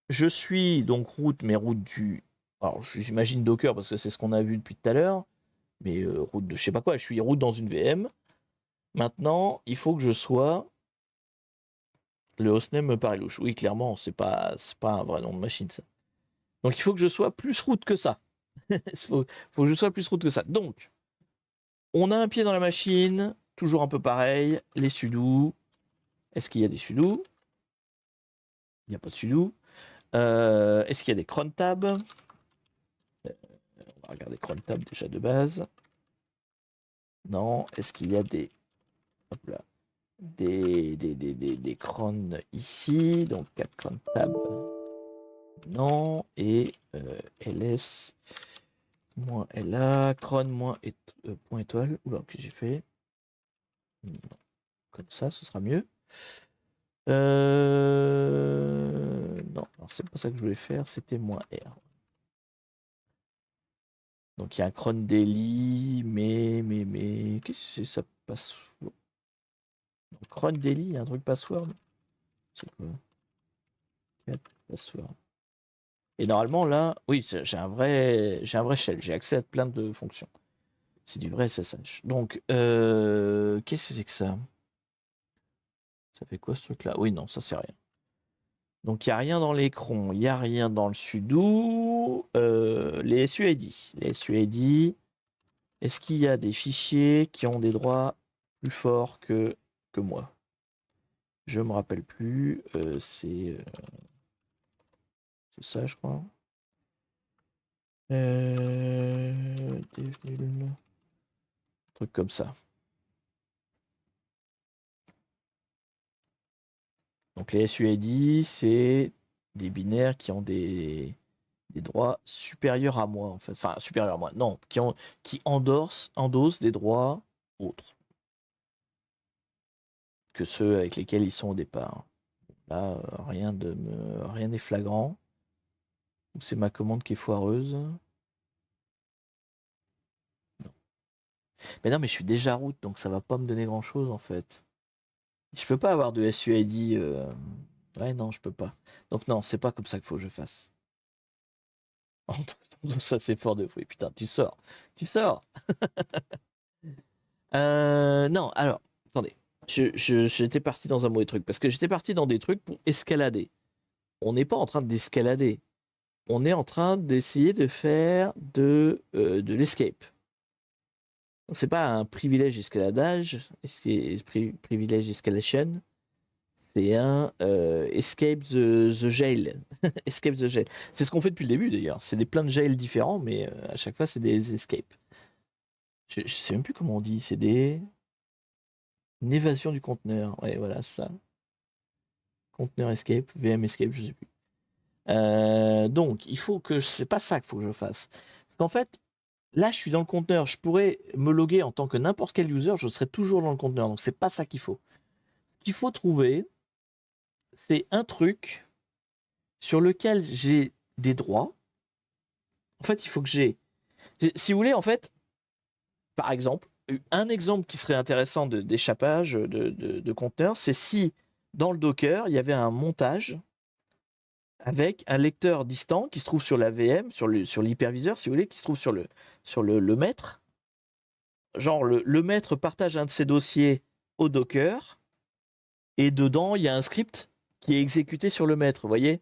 je suis donc route, mais route du. Alors j'imagine Docker parce que c'est ce qu'on a vu depuis tout à l'heure. Mais route de je sais pas quoi, je suis route dans une VM. Maintenant, il faut que je sois. Le hostname me paraît louche. Oui, clairement, c'est pas un vrai nom de machine, ça. Donc il faut que je sois plus route que ça. Il faut que je sois plus route que ça. Donc, on a un pied dans la machine, toujours un peu pareil. Les sudo. Est-ce qu'il y a des sudo? Il n'y a pas de sudo. Est-ce qu'il y a des cron tabs? On va regarder cron tab déjà de base. Non. Est-ce qu'il y a des. Hop là. Des cron ici. Donc 4 cron tabs. Non. Et ls. Moins LA, cron, moins point étoile. Oula, que j'ai fait. Non. Comme ça, ce sera mieux. Non, c'est pas ça que je voulais faire, c'était moins R. Donc il y a un cron daily, mais. Qu'est-ce que c'est ça passe. Cron daily, il y a un truc password. C'est quoi? Password. Et normalement, là, oui, j'ai un vrai shell, j'ai accès à plein de fonctions. C'est du vrai SSH. Donc, qu'est-ce que c'est que ça? Ça fait quoi ce truc-là? Oui, non, ça c'est rien. Donc il n'y a rien dans l'écran, il n'y a rien dans le sudo. Les SUID. Les SUID, est-ce qu'il y a des fichiers qui ont des droits plus forts que moi? Je me rappelle plus. C'est ça, je crois. Dev nul. truc comme ça. Donc les SUID, c'est des binaires qui ont des droits supérieurs à moi, en fait. Enfin, supérieurs à moi. Non, qui endossent des droits autres que ceux avec lesquels ils sont au départ. Là, rien n'est flagrant. Ou c'est ma commande qui est foireuse. Non. Mais non, mais je suis déjà route, donc ça va pas me donner grand-chose, en fait. Je peux pas avoir de SUID. Ouais, non, je peux pas. Donc non, c'est pas comme ça qu'il faut que je fasse. Ça, c'est fort de fruits. Putain, tu sors. Tu sors. Non, alors, attendez. J'étais parti dans un mauvais truc. Parce que j'étais parti dans des trucs pour escalader. On n'est pas en train d'escalader. On est en train d'essayer de faire de l'escape. Donc, c'est pas un privilège escaladage, privilège escalation. C'est un escape the jail. Escape the jail. C'est ce qu'on fait depuis le début d'ailleurs. C'est plein de jails différents, mais à chaque fois, c'est des escapes. Je sais même plus comment on dit. C'est une évasion du conteneur. Ouais, voilà, ça. Conteneur escape, VM escape, je sais plus. Donc, il faut que. C'est pas ça qu'il faut que je fasse. Parce qu'en fait, là, je suis dans le conteneur. Je pourrais me loguer en tant que n'importe quel user. Je serais toujours dans le conteneur. Donc, c'est pas ça qu'il faut. Ce qu'il faut trouver, c'est un truc sur lequel j'ai des droits. En fait, il faut que si vous voulez, en fait, par exemple, un exemple qui serait intéressant d'échappage de conteneurs, c'est si dans le Docker, il y avait un montage avec un lecteur distant qui se trouve sur la VM, sur l'hyperviseur, si vous voulez, qui se trouve sur le maître. Genre, le maître partage un de ses dossiers au Docker, et dedans, il y a un script qui est exécuté sur le maître, vous voyez?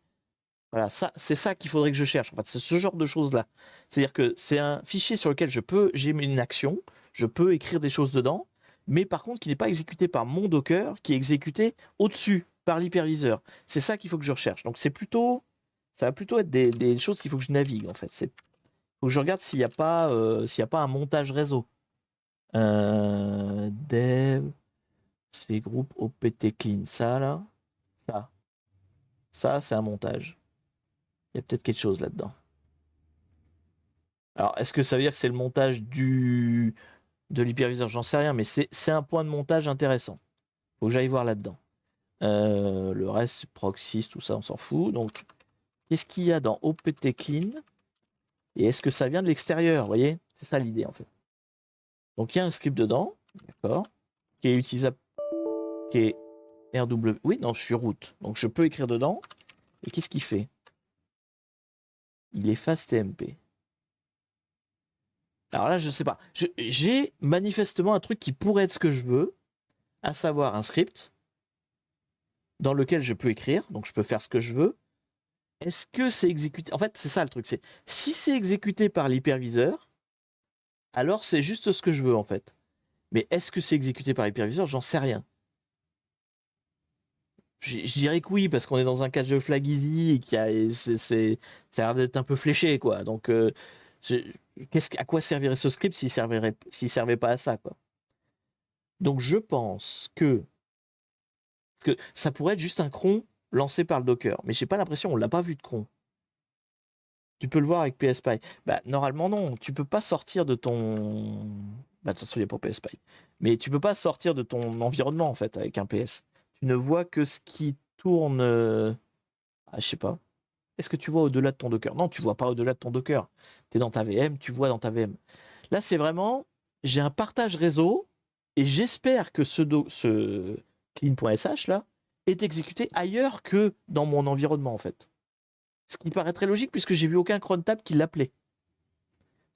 Voilà, c'est ça qu'il faudrait que je cherche. En fait, c'est ce genre de choses-là. C'est-à-dire que c'est un fichier sur lequel j'ai une action, je peux écrire des choses dedans, mais par contre qui n'est pas exécuté par mon Docker, qui est exécuté au-dessus par l'hyperviseur. C'est ça qu'il faut que je recherche. Donc ça va plutôt être des choses qu'il faut que je navigue en fait. Faut que je regarde s'il y a pas un montage réseau. Dev, c'est groupe OPT clean. Ça là, ça c'est un montage. Il y a peut-être quelque chose là-dedans. Alors, est-ce que ça veut dire que c'est le montage de l'hyperviseur? J'en sais rien, mais c'est un point de montage intéressant. Faut que j'aille voir là-dedans. Le reste, c'est proxys, tout ça, on s'en fout. Donc, qu'est-ce qu'il y a dans OPT clean? Et est-ce que ça vient de l'extérieur? Vous voyez? C'est ça l'idée, en fait. Donc, il y a un script dedans, d'accord, qui est utilisable, qui est RW. Oui, non, je suis root. Donc, je peux écrire dedans. Et qu'est-ce qu'il fait? Il efface TMP. Alors là, je sais pas. J'ai manifestement un truc qui pourrait être ce que je veux, à savoir un script dans lequel je peux écrire, donc je peux faire ce que je veux. Est-ce que c'est exécuté? En fait, c'est ça le truc. C'est si c'est exécuté par l'hyperviseur, alors c'est juste ce que je veux en fait. Mais est-ce que c'est exécuté par l'hyperviseur? J'en sais rien. Je dirais que oui, parce qu'on est dans un catch de flag easy et ça a l'air d'être un peu fléché, quoi. Donc, à quoi servirait ce script s'il servait pas à ça, quoi. Donc, je pense que ça pourrait être juste un cron lancé par le Docker. Mais j'ai pas l'impression, on l'a pas vu de cron. Tu peux le voir avec PSPy. Bah, normalement, non. Tu peux pas sortir de ton. Bah, de toute façon, il n'y a pas PSPy. Mais tu peux pas sortir de ton environnement, en fait, avec un PS. Tu ne vois que ce qui tourne. Ah, je sais pas. Est-ce que tu vois au-delà de ton Docker? Non, tu vois pas au-delà de ton Docker. Tu es dans ta VM, tu vois dans ta VM. Là, c'est vraiment. J'ai un partage réseau et j'espère que ce clean.sh là est exécuté ailleurs que dans mon environnement, en fait. Ce qui paraît très logique puisque j'ai vu aucun cron tab qui l'appelait.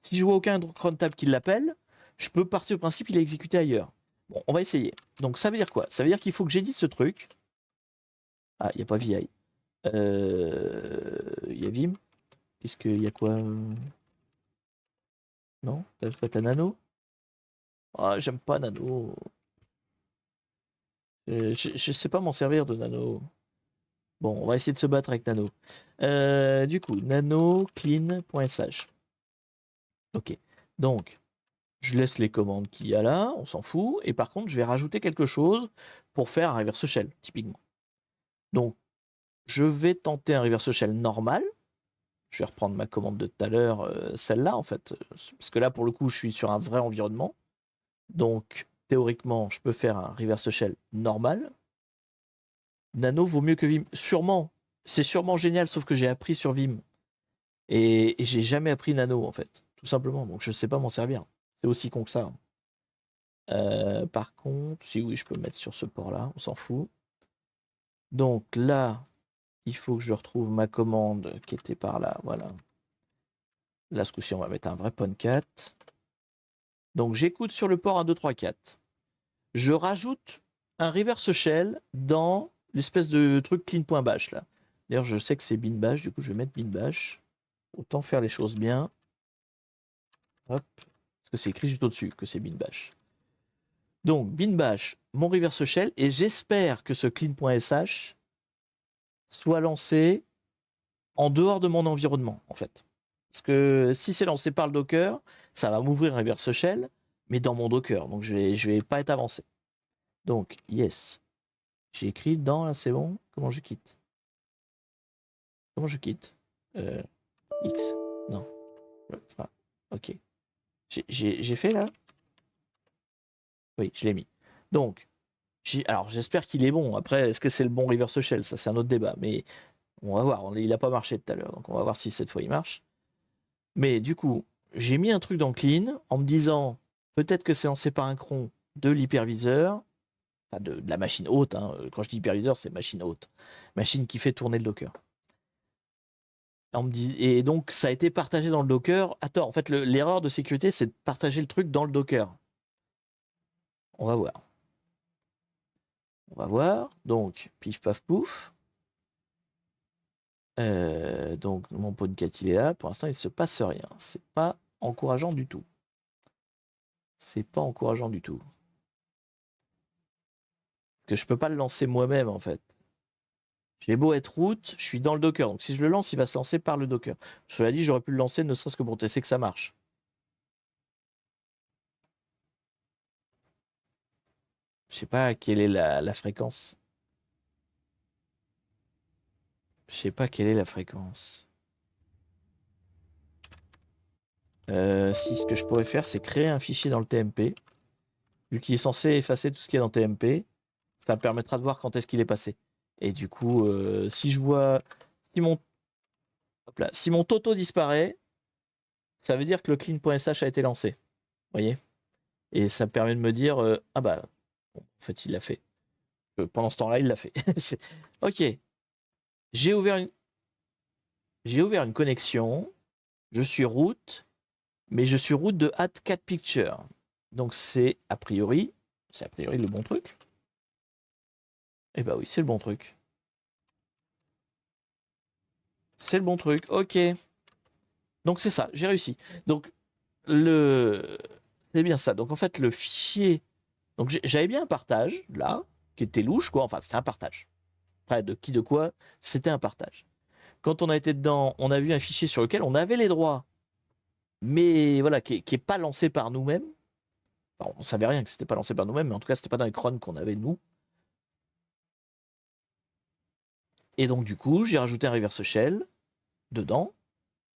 Si je vois aucun cron tab qui l'appelle, je peux partir du principe qu'il est exécuté ailleurs. Bon, on va essayer. Donc ça veut dire quoi? Ça veut dire qu'il faut que j'édite ce truc. Ah, il n'y a pas VI. Il y a Vim. Puisqu'il y a quoi? Non? Ça doit être la nano? Ah, j'aime pas nano. Je sais pas m'en servir de nano. Bon, on va essayer de se battre avec nano. Du coup, nano clean.sh. Ok. Donc, Je laisse les commandes qu'il y a là, on s'en fout. Et par contre, je vais rajouter quelque chose pour faire un reverse shell, typiquement. Donc, je vais tenter un reverse shell normal. Je vais reprendre ma commande de tout à l'heure, celle-là en fait. Parce que là, pour le coup, je suis sur un vrai environnement. Donc, théoriquement, je peux faire un reverse shell normal. Nano vaut mieux que Vim. Sûrement. C'est sûrement génial, sauf que j'ai appris sur Vim. Et j'ai jamais appris Nano, en fait. Tout simplement. Donc, je sais pas m'en servir. C'est aussi con que ça. Par contre, si oui, je peux me mettre sur ce port-là. On s'en fout. Donc là, il faut que je retrouve ma commande qui était par là. Voilà. Là, ce coup-ci, on va mettre un vrai PON4. Donc, j'écoute sur le port 1, 2, 3, 4. Je rajoute un reverse shell dans l'espèce de truc clean.bash là. D'ailleurs, je sais que c'est binbash, du coup, je vais mettre binbash. Autant faire les choses bien. Hop. Parce que c'est écrit juste au-dessus que c'est binbash. Donc, binbash, mon reverse shell, et j'espère que ce clean.sh soit lancé en dehors de mon environnement, en fait. Parce que si c'est lancé par le Docker, ça va m'ouvrir un reverse shell, mais dans mon Docker. Donc, je vais pas être avancé. Donc, yes. J'ai écrit dans, là, c'est bon. Comment je quitte? Comment je quitte? X. Non. Enfin, ok. J'ai fait, là? Oui, je l'ai mis. Donc, alors, j'espère qu'il est bon. Après, est-ce que c'est le bon reverse shell? Ça, c'est un autre débat. Mais on va voir. Il n'a pas marché tout à l'heure. Donc, on va voir si cette fois, il marche. Mais du coup, j'ai mis un truc dans clean en me disant peut-être que c'est lancé par un cron de l'hyperviseur, enfin de la machine haute. Hein. Quand je dis hyperviseur, c'est machine haute, machine qui fait tourner le Docker. On me dit, et donc ça a été partagé dans le Docker. Attends, en fait, l'erreur de sécurité, c'est de partager le truc dans le Docker. On va voir. On va voir. Donc, pif paf pouf. Donc, mon podcast, il est là. Pour l'instant, il ne se passe rien. C'est pas encourageant du tout. C'est pas encourageant du tout. Parce que je peux pas le lancer moi-même, en fait. J'ai beau être root, je suis dans le Docker. Donc si je le lance, il va se lancer par le Docker. Cela dit, j'aurais pu le lancer ne serait-ce que pour tester que ça marche. Je sais pas quelle est la fréquence. Je sais pas quelle est la fréquence. Si ce que je pourrais faire, c'est créer un fichier dans le TMP. Vu qu'il est censé effacer tout ce qu'il y a dans TMP, ça me permettra de voir quand est-ce qu'il est passé. Et du coup, si je vois... Si mon, hop là, si mon Toto disparaît, ça veut dire que le clean.sh a été lancé. Vous voyez? Et ça me permet de me dire, ah bah, bon, en fait, il l'a fait. Pendant ce temps-là, il l'a fait. Ok, j'ai ouvert, une... j'ai ouvert une connexion, je suis root, mais je suis root de add cat picture. Donc c'est a priori le bon truc. Eh bah oui, c'est le bon truc. C'est le bon truc, ok. Donc c'est ça, j'ai réussi. Donc c'est bien ça. Donc en fait, le fichier... Donc j'avais bien un partage, là, qui était louche, quoi. Enfin, c'était un partage. Après, de qui, de quoi, c'était un partage. Quand on a été dedans, on a vu un fichier sur lequel on avait les droits, mais voilà, qui est pas lancé par nous-mêmes. Enfin, on savait rien que c'était pas lancé par nous-mêmes, mais en tout cas, c'était pas dans les crons qu'on avait nous. Et donc, du coup, j'ai rajouté un reverse shell dedans.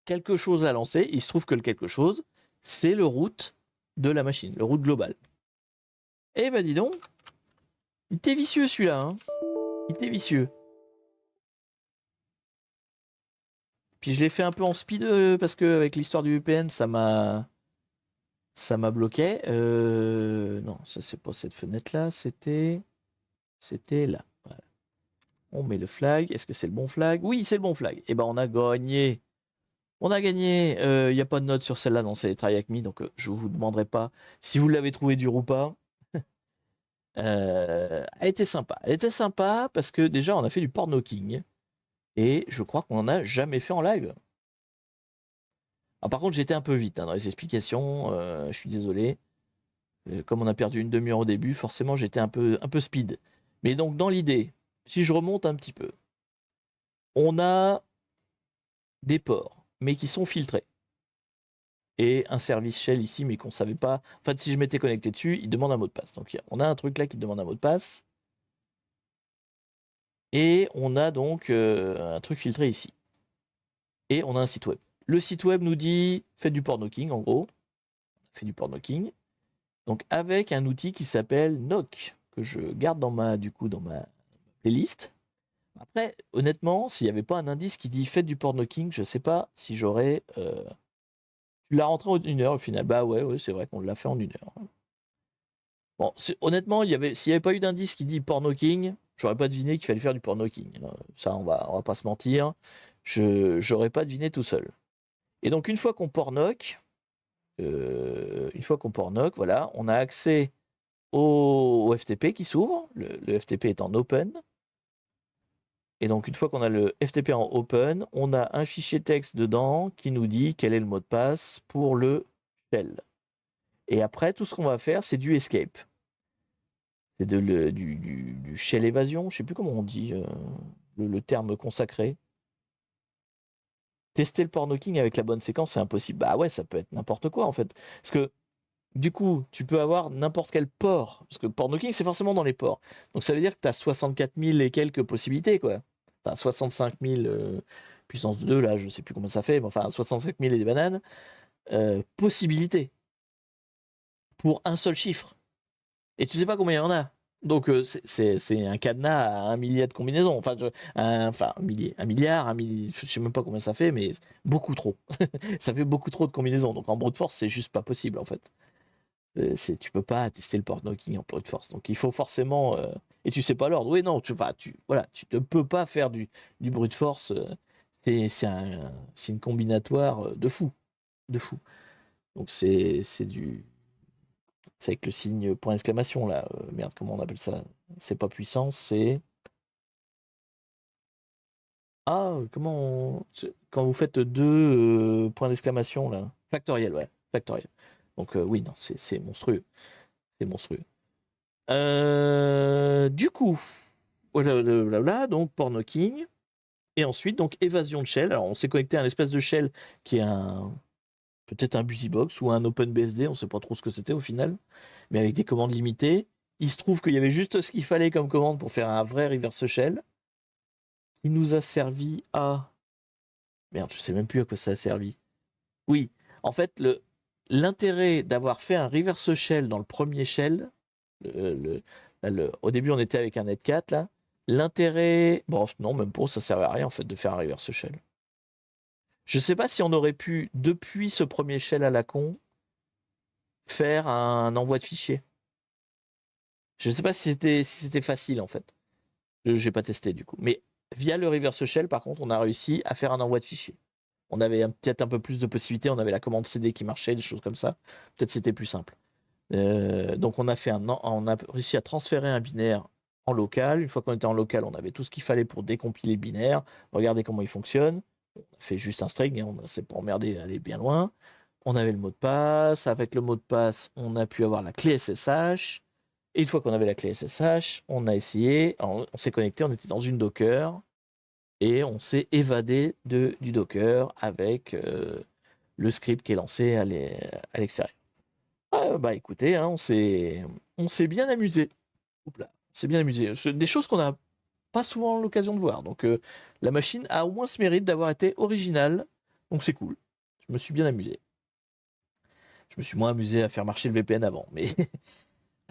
Quelque chose à lancer. Il se trouve que le quelque chose, c'est le root de la machine, le root global. Eh ben, dis donc, il était vicieux celui-là. Hein, il était vicieux. Puis je l'ai fait un peu en speed parce que avec l'histoire du VPN, ça m'a bloqué. Non, ça c'est pas cette fenêtre là, c'était là. Voilà. On met le flag. Est-ce que c'est le bon flag? Oui, c'est le bon flag. Eh ben on a gagné. On a gagné. Il n'y a pas de note sur celle-là dans c'est Try Hack Me, donc je vous demanderai pas si vous l'avez trouvé dur ou pas. Elle était sympa. Elle était sympa parce que déjà on a fait du port knocking et je crois qu'on n'en a jamais fait en live. Ah, par contre, j'étais un peu vite hein, dans les explications. Je suis désolé. Comme on a perdu une demi-heure au début, forcément j'étais un peu speed. Mais donc dans l'idée, si je remonte un petit peu, on a des ports, mais qui sont filtrés. et un service shell ici, mais qu'on savait pas. En fait, si je m'étais connecté dessus, il demande un mot de passe. Donc on a un truc là qui demande un mot de passe. Et on a donc un truc filtré ici. Et on a un site web. Le site web nous dit faites du pornoking, en gros. Fait du pornoking. Donc avec un outil qui s'appelle Knock, que je garde dans ma playlist. Après, honnêtement, s'il n'y avait pas un indice qui dit faites du pornoking, je sais pas si j'aurais. Tu l'as rentré en 1 heure au final. Bah ouais, c'est vrai qu'on l'a fait en 1 heure. Bon, honnêtement, s'il n'y avait pas eu d'indice qui dit porno king, j'aurais pas deviné qu'il fallait faire du porno king. Ça, on va pas se mentir. J'aurais pas deviné tout seul. Et donc, une fois qu'on pornoc, voilà, on a accès au FTP qui s'ouvre. Le FTP est en open. Et donc, une fois qu'on a le FTP en open, on a un fichier texte dedans qui nous dit quel est le mot de passe pour le shell. Et après, tout ce qu'on va faire, c'est du escape. C'est du shell évasion, je sais plus comment on dit le terme consacré. Tester le pornoking avec la bonne séquence, c'est impossible. Bah ouais, ça peut être n'importe quoi en fait. Parce que du coup, tu peux avoir n'importe quel port. Parce que pornoking, c'est forcément dans les ports. Donc ça veut dire que tu as 64 000 et quelques possibilités, quoi. Enfin, 65 000 puissance 2, là, je sais plus combien ça fait, mais enfin 65 000 et des bananes possibilités pour un seul chiffre. Et tu sais pas combien il y en a. Donc c'est un cadenas à 1 milliard de combinaisons. Enfin, un milliard, je sais même pas combien ça fait, mais beaucoup trop. Ça fait beaucoup trop de combinaisons. Donc en brute force, c'est juste pas possible en fait. Tu peux pas tester le port knocking en brute force. Donc il faut forcément. Et tu sais pas l'ordre. Oui, non, voilà, tu ne peux pas faire du brute force. C'est une combinatoire de fou. De fou. Donc c'est avec le signe point d'exclamation là. Merde, comment on appelle ça? C'est pas puissance, c'est. Ah, quand vous faites deux points d'exclamation là. Factoriel, ouais. Factoriel. Donc oui, non, c'est monstrueux. C'est monstrueux. Du coup, voilà, donc Porno King. Et ensuite, donc évasion de shell. Alors on s'est connecté à un espèce de shell qui est peut-être un BusyBox ou un OpenBSD, on sait pas trop ce que c'était au final, mais avec des commandes limitées. Il se trouve qu'il y avait juste ce qu'il fallait comme commande pour faire un vrai reverse shell. Il nous a servi à. Merde, je sais même plus à quoi ça a servi. Oui, en fait, l'intérêt d'avoir fait un reverse shell dans le premier shell, au début on était avec un netcat là. L'intérêt. Bon, non, même pas, ça servait à rien en fait de faire un reverse shell. Je sais pas si on aurait pu, depuis ce premier shell à la con, faire un envoi de fichier. Je ne sais pas si c'était facile en fait. Je n'ai pas testé du coup. Mais via le reverse shell, par contre, on a réussi à faire un envoi de fichier. On avait peut-être un peu plus de possibilités. On avait la commande CD qui marchait, des choses comme ça. Peut-être c'était plus simple. Donc on a réussi à transférer un binaire en local. Une fois qu'on était en local, on avait tout ce qu'il fallait pour décompiler le binaire, regarder comment il fonctionne. On a fait juste un string, et on s'est pas emmerdé à aller bien loin. On avait le mot de passe. Avec le mot de passe, on a pu avoir la clé SSH. Et une fois qu'on avait la clé SSH, on a essayé, on s'est connecté, on était dans une Docker, et on s'est évadé du Docker avec le script qui est lancé à l'extérieur. Ah, bah écoutez, hein, on s'est bien amusé. Oups là, on s'est bien amusé. C'est des choses qu'on n'a pas souvent l'occasion de voir. Donc la machine a au moins ce mérite d'avoir été originale. Donc c'est cool. Je me suis bien amusé. Je me suis moins amusé à faire marcher le VPN avant. Mais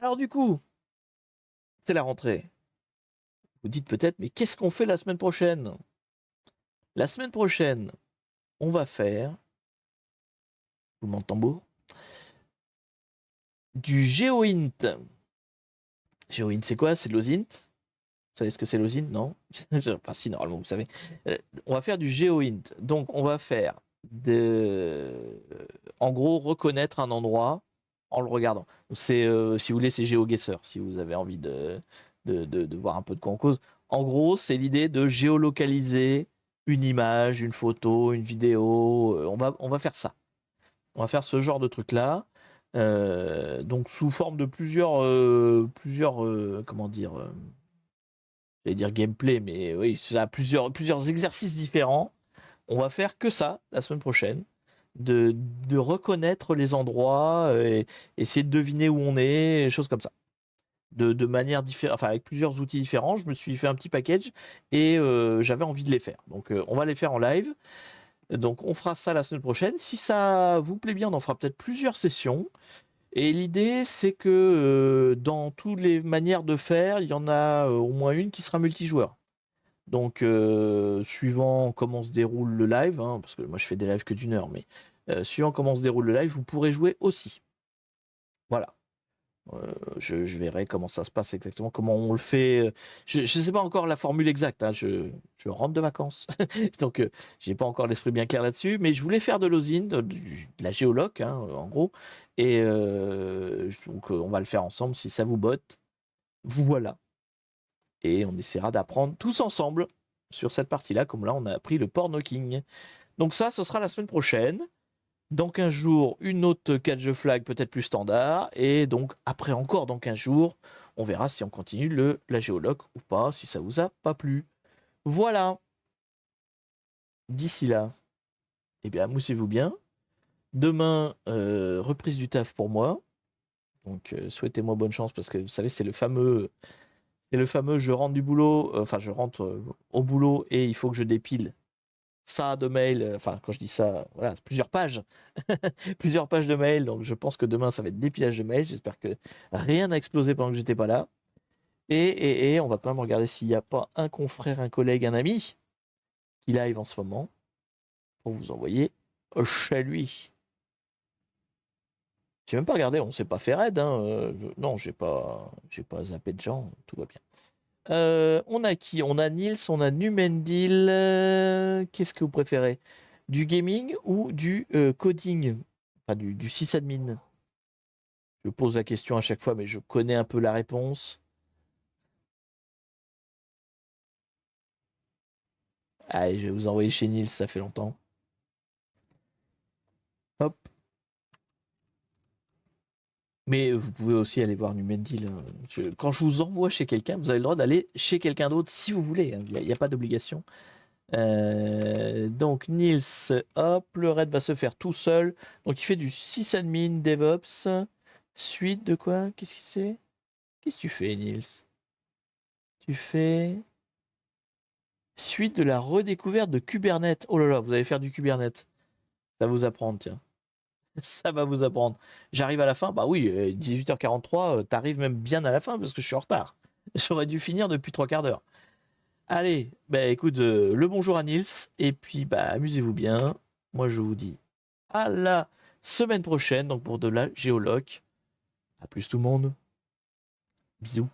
alors du coup, c'est la rentrée. Vous dites peut-être, mais qu'est-ce qu'on fait la semaine prochaine? La semaine prochaine, on va faire, roulement de tambour, du GeoInt. GeoInt, c'est quoi? C'est de l'OSINT? Vous savez ce que c'est l'OSINT? Non? Enfin, si, normalement, vous savez. On va faire du GeoInt. Donc, on va faire en gros, reconnaître un endroit en le regardant. Si vous voulez, c'est GeoGuessr, si vous avez envie de voir un peu de quoi on cause. En gros, c'est l'idée de géolocaliser une image, une photo, une vidéo. On va faire ça. On va faire ce genre de truc-là. Donc sous forme de plusieurs comment dire, j'allais dire gameplay, mais oui, ça a plusieurs exercices différents. On va faire que ça la semaine prochaine. de reconnaître les endroits, et essayer de deviner où on est, des choses comme ça. De manière différente, enfin avec plusieurs outils différents. Je me suis fait un petit package et j'avais envie de les faire. Donc on va les faire en live. Donc on fera ça la semaine prochaine. Si ça vous plaît bien, on en fera peut-être plusieurs sessions. Et l'idée, c'est que dans toutes les manières de faire, il y en a au moins une qui sera multijoueur. Donc, suivant comment se déroule le live, hein, parce que moi je fais des lives que d'1 heure, mais suivant comment se déroule le live, vous pourrez jouer aussi. Voilà. Je verrai comment ça se passe exactement, comment on le fait. Je ne sais pas encore la formule exacte, hein, je rentre de vacances, donc j'ai pas encore l'esprit bien clair là-dessus, mais je voulais faire de l'osine, de la géoloc, hein, en gros, et donc on va le faire ensemble si ça vous botte. Voilà. Et on essaiera d'apprendre tous ensemble sur cette partie-là, comme là on a appris le port knocking. Donc ça, ce sera la semaine prochaine. Dans 15 jours, une autre catch flag peut-être plus standard. Et donc, après encore dans 15 jours, on verra si on continue la géoloc ou pas, si ça vous a pas plu. Voilà. D'ici là, eh bien, moussez-vous bien. Demain, reprise du taf pour moi. Donc, souhaitez-moi bonne chance parce que vous savez, c'est le fameux je rentre du boulot, enfin, je rentre au boulot et il faut que je dépile ça de mail. Enfin, quand je dis ça, voilà, c'est plusieurs pages. Plusieurs pages de mail, donc je pense que demain ça va être dépilage de mail. J'espère que rien n'a explosé pendant que j'étais pas là. Et on va quand même regarder s'il n'y a pas un confrère, un collègue, un ami qui live en ce moment pour vous envoyer chez lui. J'ai même pas regardé, on s'est pas fait raid. Hein. Non, j'ai pas zappé de gens, tout va bien. On a qui? On a Nils, on a Numendil. Qu'est-ce que vous préférez? Du gaming ou du coding? Enfin, du sysadmin. Je pose la question à chaque fois, mais je connais un peu la réponse. Allez, je vais vous envoyer chez Nils, ça fait longtemps. Hop. Mais vous pouvez aussi aller voir Numendil. Hein. Quand je vous envoie chez quelqu'un, vous avez le droit d'aller chez quelqu'un d'autre si vous voulez. Hein. Il n'y a pas d'obligation. Donc Nils, hop, le raid va se faire tout seul. Donc il fait du sysadmin, DevOps. Suite de quoi? Qu'est-ce que c'est? Qu'est-ce que tu fais, Nils? Tu fais suite de la redécouverte de Kubernetes. Oh là là, vous allez faire du Kubernetes. Ça va vous apprendre, tiens. Ça va vous apprendre. J'arrive à la fin. Bah oui, 18h43, t'arrives même bien à la fin parce que je suis en retard. J'aurais dû finir depuis 3 quarts d'heure. Allez, bah écoute, le bonjour à Nils. Et puis, bah amusez-vous bien. Moi, je vous dis à la semaine prochaine, donc pour de la géoloc. À plus tout le monde. Bisous.